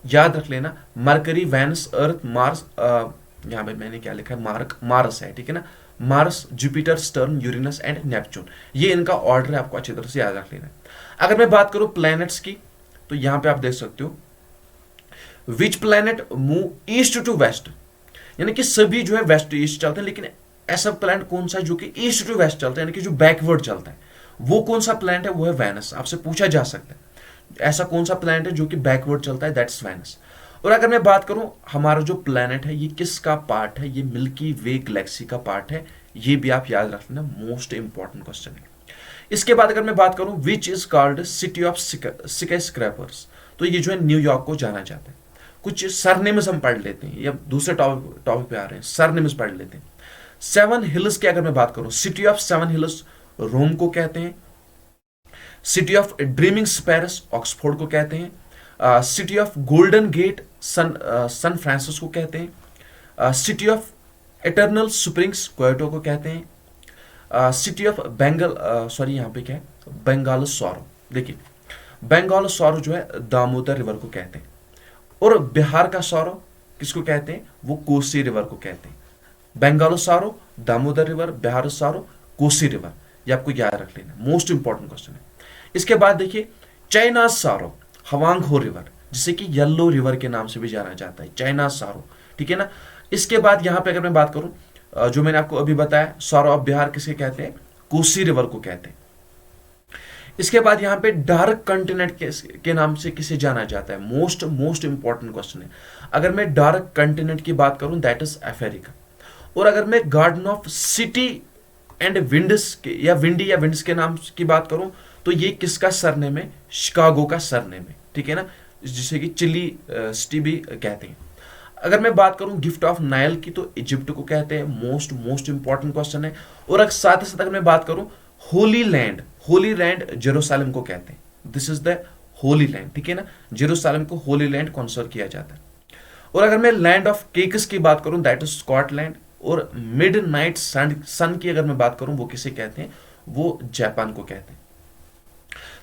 याद रख लेना, मरकरी, वेनस, अर्थ, मार्स, यहां पे मैंने क्या लिखा है, मार्स है, ठीक है ना, Mars, Jupiter, Saturn, Uranus and Neptune, ये इनका ऑर्डर है, आपको अच्छी तरह से याद रख लेना है। अगर मैं बात करूं प्लैनेट्स की, तो यहां पे आप देख सकते हो which planet move east to west, यानी कि सभी जो है वेस्ट टू ईस्ट चलते हैं, लेकिन ऐसा प्लैनेट कौन सा है जो कि ईस्ट टू वेस्ट चलता है, यानी कि जो बैकवर्ड चलता है, वो कौन सा प्लैनेट है, वो है वेनस। आपसे पूछा जा सकता है ऐसा कौन सा प्लैनेट है जो कि बैकवर्ड चलता है, दैट्स वेनस। और अगर मैं बात करूं हमारा जो प्लैनेट है ये किसका पार्ट है, ये मिल्की वे गैलेक्सी का पार्ट है, ये भी आप याद रखना, मोस्ट इंपॉर्टेंट क्वेश्चन है। इसके बाद अगर मैं बात करूं which is called city of skyscrapers, तो ये जो है न्यूयॉर्क को जाना जाता है। कुछ सरनेम्स हम पढ़ लेते हैं, या दूसरे टॉपिक पे आ रहे हैं, सरनेम्स पढ़ लेते हैं। 7 हिल्स की अगर मैं बात करूं, सिटी ऑफ 7 हिल्स रोम को कहते हैं। City of dreaming spires Oxford को कहते हैं। City of golden gate San Francisco कहते हैं। City of eternal springs Quito को कहते हैं। सिटी ऑफ बेंगल, सॉरी यहाँ पे क्या है, बंगाल सौरो, देखिए बंगाल सौरो जो है दामोदर रिवर को कहते हैं, और बिहार का सौरो किसको कहते हैं, वो कोसी रिवर को कहते हैं। Bengal sorrow, Damodar river, Bihar sorrow, Kosi river, ये आपको याद रख लेना, मोस्ट इंपॉर्टेंट क्वेश्चन है। इसके बाद देखिए चाइना सौरो हवांगहो रिवर, जिसे कि येलो रिवर के नाम से भी जाना जाता है, चाइना सौरो, ठीक है ना। इसके बाद यहां पे अगर मैं बात करूं जो मैंने आपको अभी बताया, सौरो ऑफ बिहार किसे कहते हैं, कोसी रिवर को कहते हैं। इसके बाद यहां पे डार्क कंटिनेंट के नाम से किसे जाना जाता है, मोस्ट इंपॉर्टेंट क्वेश्चन है। अगर मैं डार्क कंटिनेंट की बात करूं दैट इज अफ्रीका। और अगर मैं garden of city and winds या विंड्स के नाम की बात करूं तो ये किसका सरनेम है, शिकागो का सरनेम है, ठीक है ना, जिसे कि चिली सिटी भी कहते हैं। अगर मैं बात करूं गिफ्ट ऑफ नाइल की तो इजिप्ट को कहते हैं, मोस्ट इंपॉर्टेंट क्वेश्चन है। और साथ ही साथ अगर मैं बात करूं होली लैंड जेरूशलेम को कहते हैं, this is the Holi land, ठीक है ना, जेरूशलेम को होली लैंड कॉन्सिडर किया जाता है। और अगर मैं लैंड ऑफ केक्स की बात करूं दैट इज स्कॉटलैंड। और मिड नाइट सन की अगर मैं बात करूं वो किसे कहते हैं, वो जापान को कहते हैं।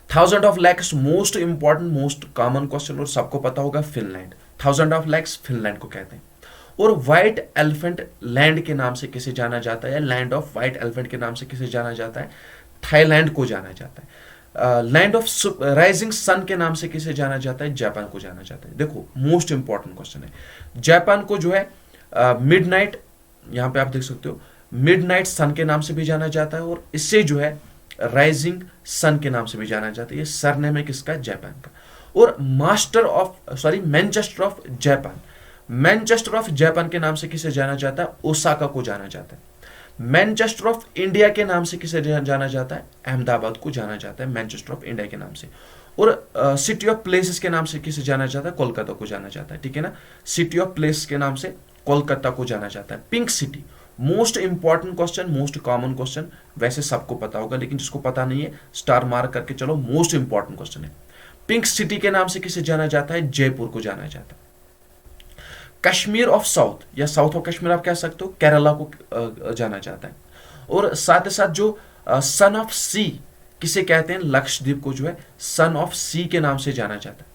1000 of lakhs most important most common question, और सबको पता होगा फिनलैंड, 1000 ऑफ लैक्स फिनलैंड को कहते हैं। और व्हाइट एलिफेंट लैंड के नाम से किसे जाना जाता है, लैंड ऑफ व्हाइट एलिफेंट के नाम से किसे जाना जाता है, थाईलैंड को जाना जाता है। लैंड ऑफ राइजिंग सन के नाम से किसे जाना जाता है, जापान को जाना जाता है। देखो मोस्ट इंपॉर्टेंट क्वेश्चन है। जापान को जो है मिडनाइट, यहां पे आप देख सकते हो मिडनाइट सन के नाम से भी जाना जाता है, और इससे जो है राइजिंग सन के नाम से भी जाना जाता है। ये सरनेम है किसका, जापान का। और Manchester of Japan, Manchester of Japan के नाम से किसे जाना जाता है, ओसाका को जाना जाता है। मैनचेस्टर ऑफ इंडिया के नाम से किसे जाना जाता है, अहमदाबाद को जाना जाता है मैनचेस्टर ऑफ इंडिया के नाम से। और सिटी ऑफ प्लेसेस के नाम से किसे जाना जाता है, कोलकाता को जाना जाता है, ठीक है ना, सिटी ऑफ प्लेस के नाम से कोलकाता को जाना जाता है। Pink city, most important question, most common question, वैसे सबको पता होगा लेकिन जिसको पता नहीं है स्टार मार्क करके चलो, मोस्ट इंपॉर्टेंट क्वेश्चन है। पिंक सिटी के नाम से किसे जाना जाता है, जयपुर को जाना जाता है। कश्मीर ऑफ साउथ या साउथ ऑफ कश्मीर आप कह सकते हो, केरला को जाना जाता है। और साथ ही साथ जो सन ऑफ सी किसे कहते हैं, लक्षद्वीप को जो है सन ऑफ सी के नाम से जाना जाता है।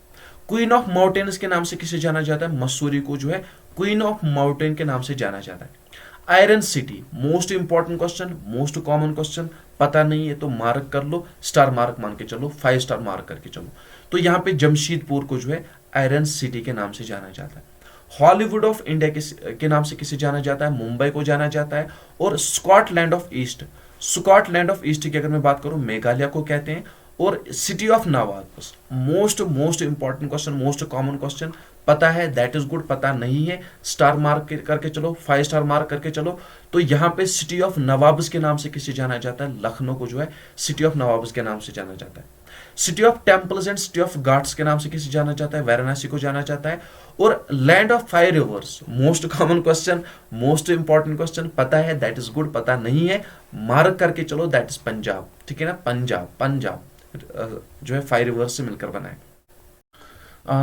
क्वीन ऑफ माउंटेन्स के नाम से किसे जाना जाता है, मसूरी को जो है क्वीन ऑफ माउंटेन के नाम से जाना जाता है। Iron city, most important question, most common question, पता नहीं है तो मार्क कर लो, स्टार मार्क मान के चलो, 5 स्टार मार्क करके चलो। तो यहाँ पे जमशेदपुर को जो है आयरन सिटी के नाम से जाना जाता है। हॉलीवुड ऑफ इंडिया के नाम से किसे जाना जाता है, मुंबई को जाना जाता है। और Scotland of east, Scotland of east की अगर मैं बात करूं मेघालय को कहते हैं। और city of nawabs, most important question, most common question, पता है दैट इज गुड, पता नहीं है स्टार मार्क करके चलो, 5 स्टार मार्क करके चलो। तो यहाँ पे सिटी ऑफ नवाब्स के नाम से किसे जाना जाता है, लखनऊ को जो है सिटी ऑफ नवाब्स के नाम से जाना जाता है। City of temples and city of Ghats के नाम से किसे जाना जाता है, वाराणसी को जाना जाता है। और land of 5 reverse, most common question, most important question, पता है दैट इज गुड, पता नहीं है मार्क करके चलो, दैट इज पंजाब, ठीक है ना, पंजाब, पंजाब जो है 5 रिवर्स से मिलकर बना है।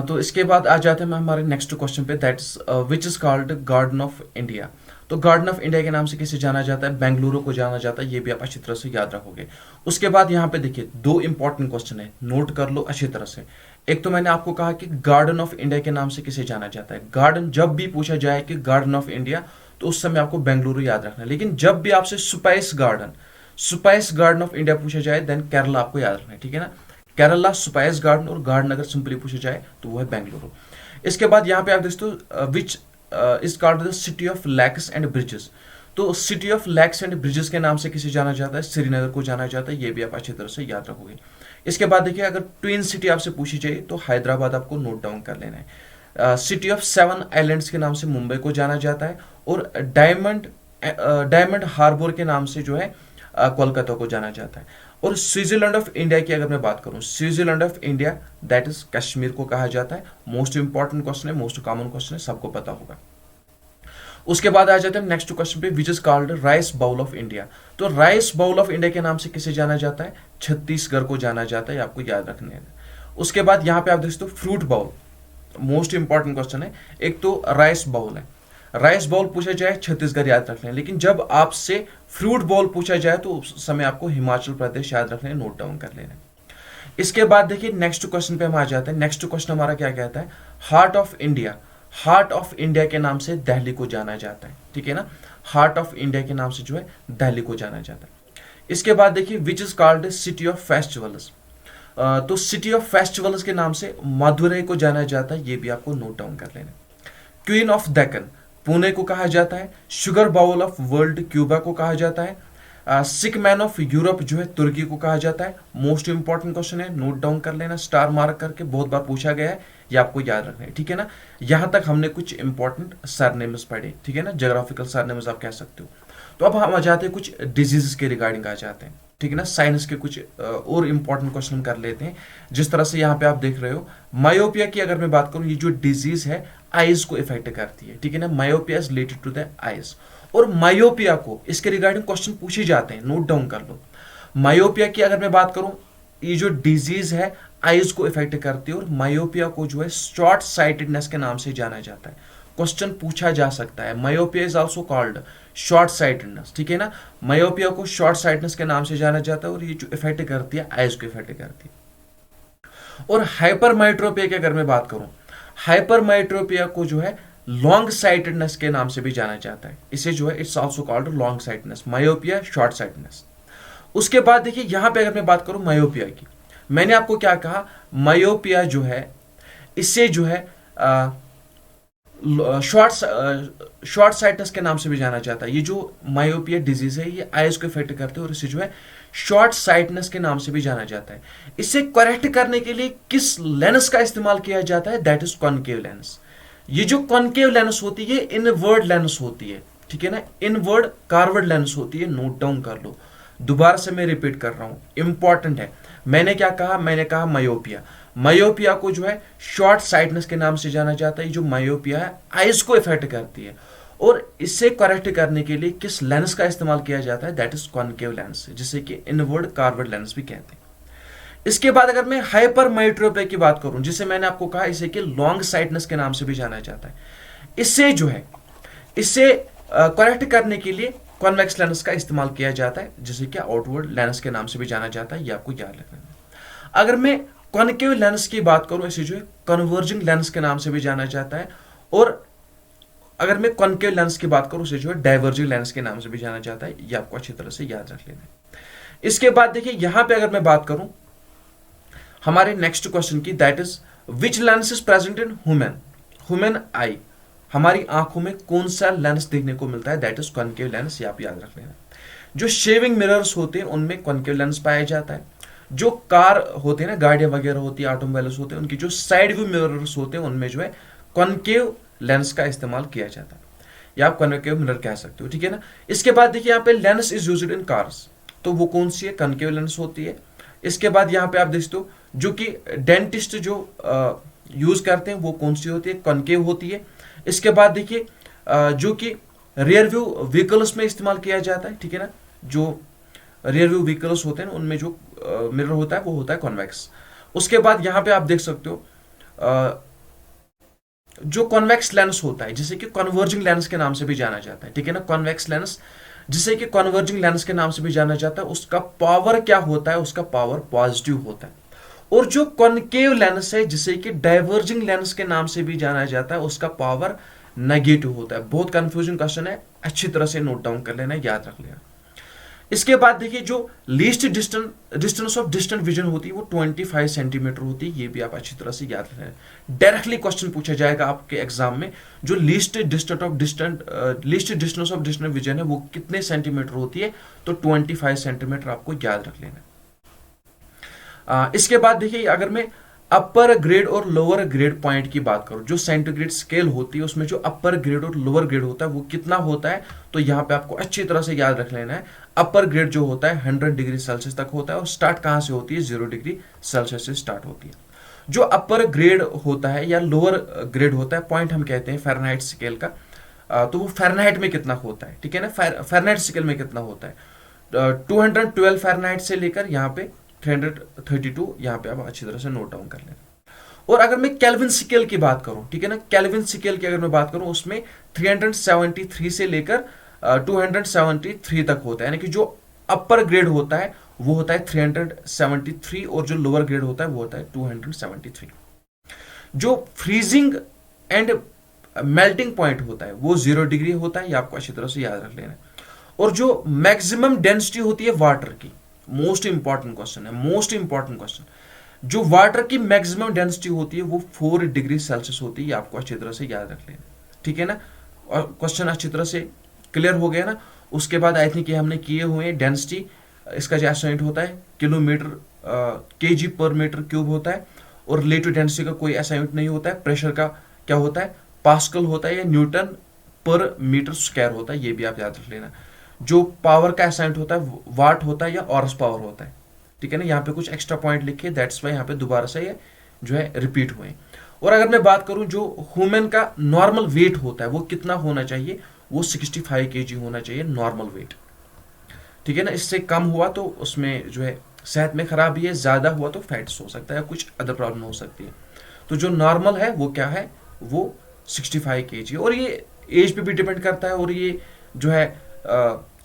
तो इसके बाद आ जाते हैं हमारे नेक्स्ट क्वेश्चन पे, that is which is called garden of India. तो गार्डन ऑफ इंडिया के नाम से किसे जाना जाता है, बेंगलुरु को जाना जाता है, ये भी आप अच्छी तरह से याद रखोगे। उसके बाद यहाँ पे देखिए 2 इंपॉर्टेंट क्वेश्चन है, नोट कर लो अच्छी तरह से। एक तो मैंने आपको कहा कि गार्डन ऑफ इंडिया के नाम से किसे जाना जाता है। गार्डन जब भी पूछा जाए कि गार्डन ऑफ इंडिया, तो उस समय आपको बेंगलुरु याद रखना है। लेकिन जब भी आपसे स्पाइस गार्डन ऑफ इंडिया पूछा जाए, देन केरला आपको याद रखना है, ठीक है ना। केरला स्पाइस गार्डन और गार्डन अगर सिंपली पूछा जाए तो वो है बेंगलुरु। इसके बाद यहाँ पे आप देखते हो which is called the city of lakes and bridges. तो city of lakes and bridges के नाम से किसे जाना जाता है, श्रीनगर को जाना जाता है, ये भी आप अच्छी तरह से याद रखोगे। इसके बाद देखिए अगर ट्विन सिटी आपसे पूछी जाए तो हैदराबाद आपको नोट डाउन कर लेना है। सिटी ऑफ 7 आइलैंड्स के नाम से मुंबई को जाना जाता है। और डायमंड हार्बर के नाम से जो है कोलकाता को जाना जाता है। और स्विट्जरलैंड ऑफ इंडिया की अगर मैं बात करूं, Switzerland of India that is Kashmir को कहा जाता है। मोस्ट इंपॉर्टेंट क्वेश्चन है, मोस्ट कॉमन क्वेश्चन है, सबको पता होगा। उसके बाद आ जाते हैं नेक्स्ट क्वेश्चन पे, which is called rice bowl of India. तो राइस बाउल ऑफ इंडिया के नाम से किसे जाना जाता है, छत्तीसगढ़ को जाना जाता है, आपको याद रखने है। उसके बाद यहाँ पे आप देखते हो fruit bowl, most important question है। एक तो राइस बाउल है, राइस बाउल पूछा जाए छत्तीसगढ़ याद रख लें, लेकिन जब आपसे फ्रूट बाउल पूछा जाए तो उस समय आपको हिमाचल प्रदेश याद रखना है, नोट डाउन कर लेना। इसके बाद देखिए नेक्स्ट क्वेश्चन पे हम आ जाते हैं। नेक्स्ट क्वेश्चन हमारा क्या कहता है, heart of India. Heart of India के नाम से दिल्ली को जाना जाता है, ठीक है ना। हार्ट ऑफ इंडिया के नाम से जो है दिल्ली को जाना जाता है। इसके बाद देखिए विच is called city of festivals. तो सिटी ऑफ फेस्टिवल्स के नाम से मदुरई को जाना जाता है, ये भी आपको नोट डाउन कर लेना। क्वीन ऑफ डेक्कन पुणे को कहा जाता है। Sugar bowl of world Cuba को कहा जाता है। सिक मैन ऑफ यूरोप जो है तुर्की को कहा जाता है। मोस्ट इंपॉर्टेंट क्वेश्चन है, नोट डाउन कर लेना, स्टार मार्क करके, बहुत बार पूछा गया है, ये आपको याद रखना है, ठीक है ना। यहां तक हमने कुछ इंपॉर्टेंट सरनेम्स पढ़े, ठीक है ना, ज्योग्राफिकल सरनेम्स आप कह सकते हो। तो अब हम आ जाते हैं कुछ डिजीज के रिगार्डिंग आ जाते हैं, ठीक है ना। साइंस के कुछ और इंपॉर्टेंट क्वेश्चन कर लेते हैं। जिस तरह से यहाँ पे आप देख रहे हो, मायोपिया की अगर मैं बात करूं, ये जो डिजीज है आईज को इफेक्ट करती है, ठीक है ना। Myopia is related to the eyes. और मायोपिया को इसके रिगार्डिंग क्वेश्चन पूछे जाते हैं, नोट डाउन कर लो। मायोपिया की अगर मैं बात करूं, ये जो डिजीज है आईज को इफेक्ट करती है। और मायोपिया को जो है शॉर्ट साइटेडनेस के नाम से जाना जाता है, क्वेश्चन पूछा जा सकता है। Myopia is also called short sightedness, ठीक है ना। मायोपिया को शॉर्ट साइटेडनेस के नाम से जाना जाता है। और ये जो इफेक्ट करती है आईज को इफेक्ट करती है। और हाइपरमाइट्रोपिया की अगर मैं बात करूं, हाइपरमाइट्रोपिया को जो है लॉन्ग साइटेडनेस के नाम से भी जाना जाता है। इसे जो है it's also called long sightedness, myopia short sightedness. उसके बाद देखिए यहां पे अगर मैं बात करूं मायोपिया की, मैंने आपको क्या कहा, मायोपिया जो है इसे जो है शॉर्ट साइटनेस के नाम से भी जाना जाता है। ये जो मायोपिया डिजीज है ये आईज को इफेक्ट करते हैं और इसे जो है शॉर्ट साइटनेस के नाम से भी जाना जाता है। इसे करेक्ट करने के लिए किस लेंस का इस्तेमाल किया जाता है, दैट इज कॉनकेव लेंस। ये जो कॉनकेव लेंस होती है इनवर्ड लेंस होती है, ठीक है ना, इनवर्ड कार्वर्ड लेंस होती है, नोट डाउन कर लो। दोबारा से मैं रिपीट कर रहा हूं, इंपॉर्टेंट है। मैंने क्या कहा, मैंने कहा मायोपिया। मायोपिया को जो है शॉर्ट साइटनेस के नाम से जाना जाता है। जो मायोपिया है आइज को इफेक्ट करती है और इसे करेक्ट करने के लिए किस लेंस का इस्तेमाल किया जाता है, दैट इज कॉनकेव लेंस, जिसे कि इनवर्ड कार्वर्ड लेंस भी कहते हैं। इसके बाद अगर मैं हाइपरमाइट्रोपिया की बात करूं, जिसे मैंने आपको कहा इसे कि लॉन्ग साइटनेस के नाम से भी जाना जाता है, इसे जो है इसे करेक्ट करने के लिए कॉन्वेक्स लेंस का इस्तेमाल किया जाता है, जिसे कि आउटवर्ड लेंस के नाम से भी जाना जाता है, ये आपको याद रखना है। अगर मैं कॉनकेव लेंस की बात करूं, इसे जो है कन्वर्जिंग लेंस के नाम से भी जाना जाता है। और अगर मैं कॉनकेव लेंस की बात करूं, उसे जो है डाइवर्जिंग लेंस के नाम से भी जाना जाता है, ये आपको अच्छी तरह से याद रख लेना है। इसके बाद देखिए यहां पे अगर मैं बात करूं हमारे नेक्स्ट क्वेश्चन की, that is which lens is present in human आई। हमारी आंखों में कौन सा लेंस देखने को मिलता है, दैट इज कॉनकेव लेंस, ये आप याद रख लेना। जो शेविंग मिरर्स होते हैं उनमें कॉनकेव लेंस पाया जाता है। जो कार होते हैं ना, गाड़ियां वगैरह होती है, ऑटोमोबाइल्स होते हैं, उनकी जो साइड व्यू मिरर्स होते हैं उनमें जो है कॉनकेव लेंस का इस्तेमाल किया जाता है, या आप कॉनकेव मिरर कह सकते हो, ठीक है ना। इसके बाद देखिए यहाँ पे lens is used in cars, तो वो कौन सी है, कॉनकेव लेंस होती है। इसके बाद यहाँ पे आप देख सकते हो जो कि डेंटिस्ट जो यूज करते हैं वो कौन सी होती है, कॉनकेव होती है। इसके बाद देखिए जो कि रियर व्यू व्हीकल्स में इस्तेमाल किया जाता है, ठीक है ना, जो रियर व्यू व्हीकल्स होते हैं उनमें जो मिरर होता है वो होता है कॉन्वेक्स। उसके बाद यहाँ पे आप देख सकते हो जो कॉन्वेक्स लेंस होता है जिसे कि कन्वर्जिंग लेंस के नाम से भी जाना जाता है, ठीक है ना, कॉन्वेक्स लेंस जिसे कि कन्वर्जिंग लेंस के नाम से भी जाना जाता है, उसका पावर क्या होता है, उसका पावर पॉजिटिव होता है। और जो कॉनकेव लेंस है जिसे कि डाइवर्जिंग लेंस के नाम से भी जाना जाता है, उसका पावर नेगेटिव होता है। बहुत कंफ्यूजिंग क्वेश्चन है, अच्छी तरह से नोट डाउन कर लेना, याद रख लेना। इसके बाद देखिए जो least distance of distant vision होती है वो 25 सेंटीमीटर होती है, ये भी आप अच्छी तरह से याद रखें। डायरेक्टली क्वेश्चन पूछा जाएगा आपके एग्जाम में, जो least distance of distant vision है वो कितने सेंटीमीटर होती है, तो 25 सेंटीमीटर आपको याद रख लेना। इसके बाद देखिए अगर मैं अपर ग्रेड और लोअर ग्रेड पॉइंट की बात करूं, जो सेंटीग्रेड स्केल होती है उसमें जो अपर ग्रेड और लोअर ग्रेड होता है वो कितना होता है, तो यहां पे आपको अच्छी तरह से याद रख लेना है। अपर ग्रेड जो होता है 100 डिग्री सेल्सियस तक होता है, और स्टार्ट कहां से होती है, 0 डिग्री सेल्सियस से स्टार्ट होती है। जो अपर ग्रेड होता है या लोअर ग्रेड होता है, पॉइंट हम कहते हैं फ़ारेनहाइट स्केल का, तो वो फ़ारेनहाइट में कितना होता है, ठीक है ना, फ़ारेनहाइट स्केल में कितना होता है, 212 फ़ारेनहाइट से लेकर यहाँ पे 332, यहाँ पे आप अच्छी तरह से नोट डाउन कर लेना। और अगर मैं केल्विन स्केल की बात करूं, ठीक है ना, केल्विन स्केल की अगर मैं बात करूं उसमें 373 से लेकर 273 तक होता है, यानी कि जो अपर ग्रेड होता है वो होता है 373 और जो लोअर ग्रेड होता है वो होता है 273। जो फ्रीजिंग एंड मेल्टिंग पॉइंट होता है वो 0 डिग्री होता है, ये आपको अच्छी तरह से याद रख लेना है। और जो मैक्सिमम डेंसिटी होती है वाटर की, मोस्ट इंपॉर्टेंट क्वेश्चन है, मोस्ट इंपॉर्टेंट क्वेश्चन, जो वाटर की मैक्सिमम डेंसिटी होती है वो 4 डिग्री सेल्सियस होती है, आपको अच्छी तरह से याद रख लेना, ठीक है ना। और क्वेश्चन अच्छी तरह से क्लियर हो गया ना। उसके बाद आई थिंक ये हमने किए हुए हैं, डेंसिटी इसका जो एसआई होता है किलोमीटर केजी पर मीटर क्यूब होता है, और रिलेटिव डेंसिटी का कोई एसआई नहीं होता है। प्रेशर का क्या होता है, पास्कल होता है या न्यूटन पर मीटर स्क्वायर होता है, ये भी आप याद रख लेना। जो पावर का एसआई होता है वाट होता है या ऑर्स पावर होता है, ठीक है ना। यहाँ पे कुछ एक्स्ट्रा पॉइंट लिखे, दैट्स वाई यहाँ पे दोबारा से ये जो है रिपीट हुए। और अगर मैं बात करूं जो ह्यूमन का नॉर्मल वेट होता है वो कितना होना चाहिए, वो 65 kg होना चाहिए नॉर्मल वेट, ठीक है ना। इससे कम हुआ तो उसमें जो है सेहत में खराबी है, ज्यादा हुआ तो फैट्स हो सकता है, कुछ अदर प्रॉब्लम हो सकती है। तो जो नॉर्मल है वो क्या है, वो 65 kg, और ये एज पे भी डिपेंड करता है और ये जो है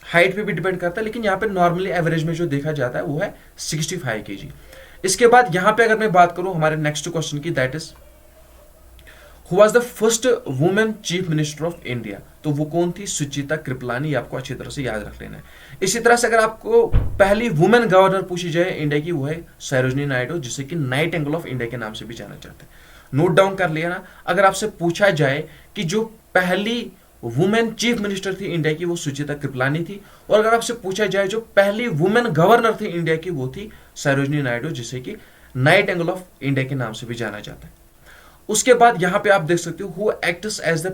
हाइट पे भी डिपेंड करता है, लेकिन यहाँ पे नॉर्मली एवरेज में जो देखा जाता है वो है 65 kg। इसके बाद यहाँ पे अगर मैं बात करूं हमारे नेक्स्ट क्वेश्चन की, that is who was the first women chief minister of India, तो वो कौन थी, सुचिता कृपलानी, आपको अच्छी तरह से याद रख लेना है। इसी तरह से अगर आपको पहली वुमेन गवर्नर पूछी जाए इंडिया की, वो है सरोजिनी नायडू, जिसे कि नाइटिंगेल ऑफ इंडिया के नाम से भी जाना जाता है। नोट डाउन कर लिया ना। अगर आपसे पूछा जाए कि जो पहली वुमेन चीफ मिनिस्टर थी इंडिया की वो सुचिता कृपलानी थी, और अगर आपसे पूछा जाए जो पहली वुमेन गवर्नर थी इंडिया की वो थी सरोजिनी नायडू, जिसे कि नाइटिंगेल ऑफ इंडिया के नाम से भी जाना जाता है। उसके बाद यहां पे आप देख सकते हो who acts as the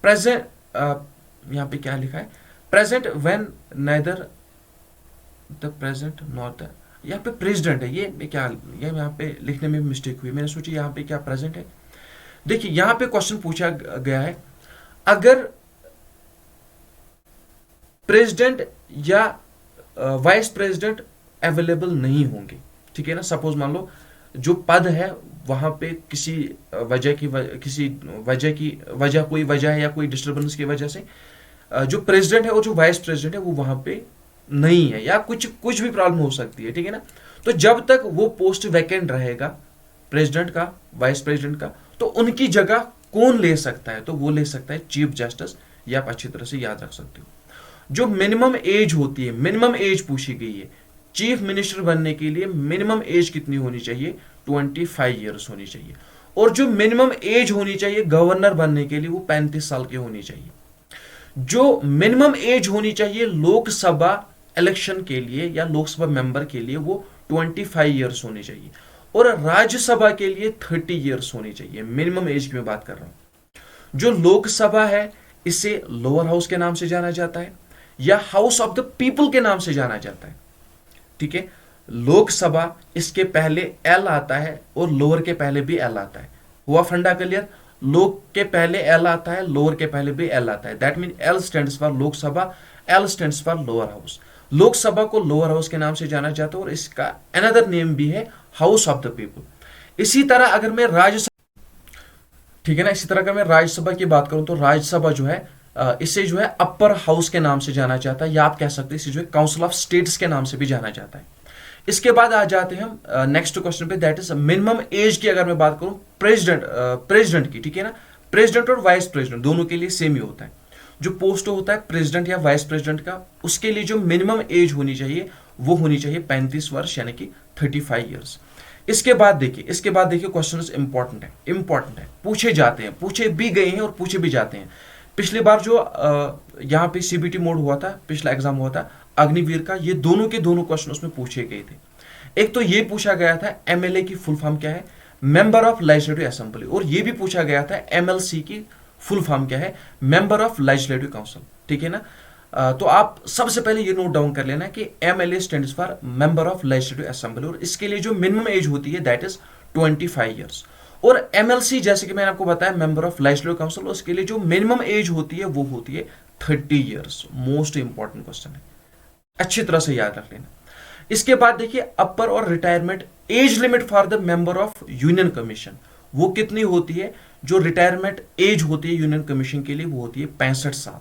present, यहां पे क्या लिखा है, present when neither the present not the, यहाँ पे प्रेसिडेंट है, ये क्या, ये यहाँ पे लिखने में मिस्टेक हुई, मैंने सोची यहाँ पे क्या प्रेजेंट है। देखिए यहाँ पे क्वेश्चन पूछा गया है, अगर प्रेसिडेंट या वाइस प्रेसिडेंट अवेलेबल नहीं होंगे, ठीक है ना, सपोज मान लो जो पद है वहां पे किसी वजह कोई वजह है या कोई डिस्टर्बेंस की वजह से जो प्रेसिडेंट है और जो वाइस प्रेसिडेंट है वो वहां पे नहीं है, या कुछ भी प्रॉब्लम हो सकती है, ठीक है ना। तो जब तक वो पोस्ट वैकेंट रहेगा प्रेसिडेंट का, वाइस प्रेसिडेंट का, तो उनकी जगह कौन ले सकता है, तो वो ले सकता है चीफ जस्टिस, ये आप अच्छी तरह से याद रख सकते हो। जो मिनिमम एज होती है, मिनिमम एज पूछी गई है चीफ मिनिस्टर बनने के लिए, मिनिमम एज कितनी होनी चाहिए, 25 ईयर्स होनी चाहिए। और जो मिनिमम एज होनी चाहिए गवर्नर बनने के लिए वो 35 साल की होनी चाहिए। जो मिनिमम एज होनी चाहिए लोकसभा इलेक्शन के लिए या लोकसभा मेंबर के लिए वो 25 ईयर्स होनी चाहिए। और राज्यसभा के लिए 30 ईयर्स होनी चाहिए, मिनिमम एज की मैं बात कर रहा हूं। जो लोकसभा है इसे लोअर हाउस के नाम से जाना जाता है या हाउस ऑफ द पीपल के नाम से जाना जाता है। ठीक है, लोकसभा इसके पहले एल आता है और लोअर के पहले भी एल आता है। हुआ फंडा क्लियर? लोक के पहले एल आता है, लोअर के पहले भी एल आता है। That mean L stands for Lok Sabha, L stands for lower house. Lok Sabha को लोअर हाउस के नाम से जाना जाता है और इसका अनदर नेम भी है हाउस ऑफ द पीपल। इसी तरह अगर मैं राज्यसभा, ठीक है ना, इसी तरह अगर मैं राज्यसभा की बात करूं तो राज्यसभा जो है इसे जो है अपर हाउस के नाम से जाना जाता है, या आप कह सकते हैं इसे जो है काउंसिल ऑफ स्टेट्स के नाम से भी जाना जाता है। इसके बाद आ जाते हैं हम नेक्स्ट क्वेश्चन पे, दैट इज मिनिमम एज की अगर मैं बात करूं प्रेसिडेंट की। ठीक है ना, प्रेसिडेंट और वाइस प्रेसिडेंट दोनों के लिए सेम ही होता है। जो पोस्ट होता है प्रेसिडेंट या वाइस प्रेसिडेंट का, उसके लिए जो मिनिमम एज होनी चाहिए वो होनी चाहिए 35 वर्ष, यानी कि 35 ईयर्स। इसके बाद देखिए क्वेश्चन इंपॉर्टेंट है, पूछे जाते हैं, पूछे भी गए हैं और पूछे भी जाते हैं। पिछली बार जो यहाँ पे सीबीटी मोड हुआ था, पिछला एग्जाम हुआ था अग्निवीर का, ये दोनों के दोनों क्वेश्चन उसमें पूछे गए थे। एक तो ये पूछा गया था एमएलए की फुल फॉर्म क्या है, मेंबर ऑफ लेजिस्लेटिव असेंबली, और ये भी पूछा गया था एमएलसी की फुल फॉर्म क्या है, मेंबर ऑफ लेजिस्लेटिव काउंसिल। ठीक है ना, तो आप सबसे पहले ये नोट डाउन कर लेना कि MLA stands for member of legislative assembly, और इसके लिए जो मिनिमम एज होती है दैट इज 25 ईयर्स। और एमएलसी जैसे कि मैंने आपको बताया मेंबर ऑफ लेजिस्लेटिव काउंसिल, उसके लिए जो मिनिमम एज होती है वो होती है 30 ईयर्स। मोस्ट इंपॉर्टेंट क्वेश्चन है, अच्छी तरह से याद रख लेना। इसके बाद देखिए अपर और retirement age limit for the member of union commission, वो कितनी होती है? जो रिटायरमेंट एज होती है यूनियन कमीशन के लिए वो होती है 65 साल।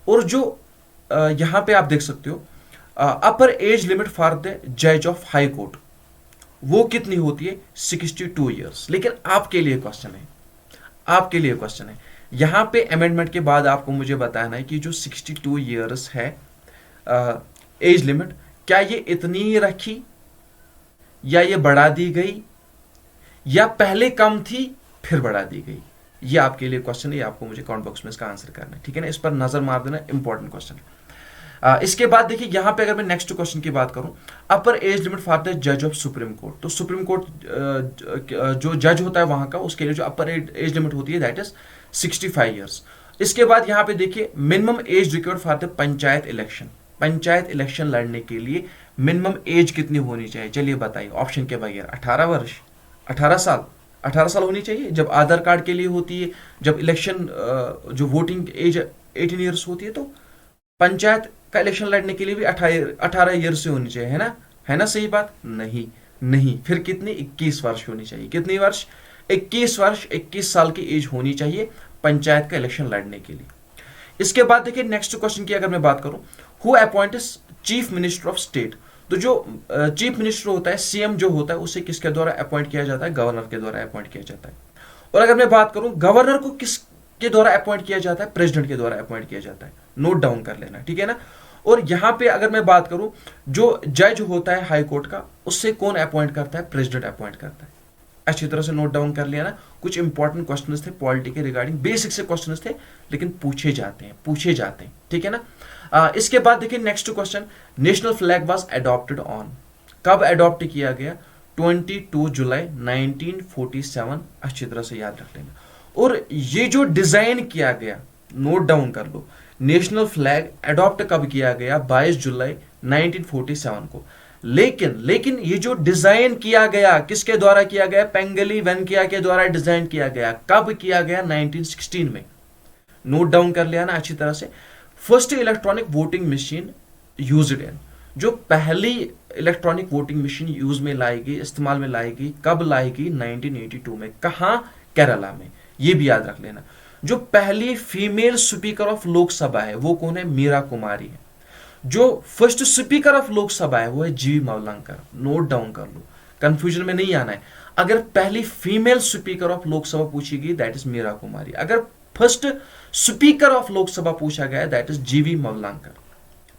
और जो यहां पे आप देख सकते हो अपर एज लिमिट फॉर द जज ऑफ हाई कोर्ट, वो कितनी होती है? 62 ईयर्स। लेकिन आपके लिए क्वेश्चन है, यहां पे अमेंडमेंट के बाद आपको मुझे बताना है कि जो 62 ईयर्स है एज लिमिट, क्या ये इतनी ही रखी या ये बढ़ा दी गई या पहले कम थी फिर बढ़ा दी गई? ये आपके लिए क्वेश्चन है, आपको मुझे कमेंट बॉक्स में इसका आंसर करना है। ठीक है ना, इस पर नजर मार देना, इंपॉर्टेंट क्वेश्चन है। इसके बाद देखिए यहां पे अगर मैं नेक्स्ट क्वेश्चन की बात करूं, अपर एज लिमिट फॉर द जज ऑफ सुप्रीम कोर्ट, तो सुप्रीम कोर्ट जो जज होता है वहां का, उसके लिए जो अपर एज लिमिट होती है दैट इज 65 ईयर्स। इसके बाद यहां पे देखिए minimum age required for the panchayat election लड़ने के लिए मिनिमम एज कितनी होनी चाहिए? चलिए बताइए ऑप्शन के बगैर। 18 वर्ष, 18 साल होनी चाहिए जब आधार कार्ड के लिए होती है, जब इलेक्शन जो वोटिंग एज 18 ईयर्स होती है, तो पंचायत का इलेक्शन लड़ने के लिए भी 18 ईयर से होनी चाहिए, है ना सही बात? नहीं, फिर कितनी? 21 वर्ष होनी चाहिए। कितनी वर्ष? 21 वर्ष, 21 साल की एज होनी चाहिए पंचायत का इलेक्शन लड़ने के लिए। इसके बाद देखिए नेक्स्ट क्वेश्चन की अगर मैं बात करूं, who appoints chief minister of state, तो जो चीफ मिनिस्टर होता है, सीएम जो होता है, उसे किसके द्वारा अपॉइंट किया जाता है? गवर्नर के द्वारा अपॉइंट किया जाता है। और अगर मैं बात करूं गवर्नर को किसके द्वारा अपॉइंट किया जाता है? प्रेसिडेंट के द्वारा अपॉइंट किया जाता है। नोट डाउन कर लेना, ठीक है ना। और यहां पे अगर मैं बात करूं, जो जज होता है हाई कोर्ट का, उससे कौन अपॉइंट करता है? प्रेसिडेंट अपॉइंट करता है। अच्छी तरह से नोट डाउन कर लिया ना। कुछ इंपॉर्टेंट क्वेश्चंस थे पॉलिटी के रिगार्डिंग, बेसिक से क्वेश्चंस थे लेकिन पूछे जाते हैं, ठीक है ना। इसके बाद देखिए next question, national flag was adopted on, कब अडॉप्ट किया गया? 22 जुलाई 1947। अच्छी तरह से याद रख लेना। और ये जो डिजाइन किया गया, नोट डाउन कर लो, नेशनल फ्लैग अडॉप्ट कब किया गया? 22 जुलाई 1947 को। लेकिन ये जो डिजाइन किया गया किसके द्वारा किया गया? पेंगली वेंकैया के द्वारा डिजाइन किया गया। कब किया गया? 1916 में। नोट डाउन कर लिया ना अच्छी तरह से। First electronic voting machine used in, जो पहली इलेक्ट्रॉनिक वोटिंग मशीन यूज में लाएगी, इस्तेमाल में लाएगी, कब लाएगी? 1982 में। कहां? केरला में। ये भी याद रख लेना। जो पहली फीमेल स्पीकर ऑफ लोकसभा है वो कौन है? मीरा कुमारी है। जो फर्स्ट स्पीकर ऑफ लोकसभा है वो है जीवी मावलंकर। नोट डाउन कर लो, कंफ्यूजन में नहीं आना है। अगर पहली फीमेल स्पीकर ऑफ लोकसभा पूछी गई दैट इज मीरा कुमारी। अगर फर्स्ट स्पीकर ऑफ लोकसभा पूछा गया दैट इज जीवी मावलंकर,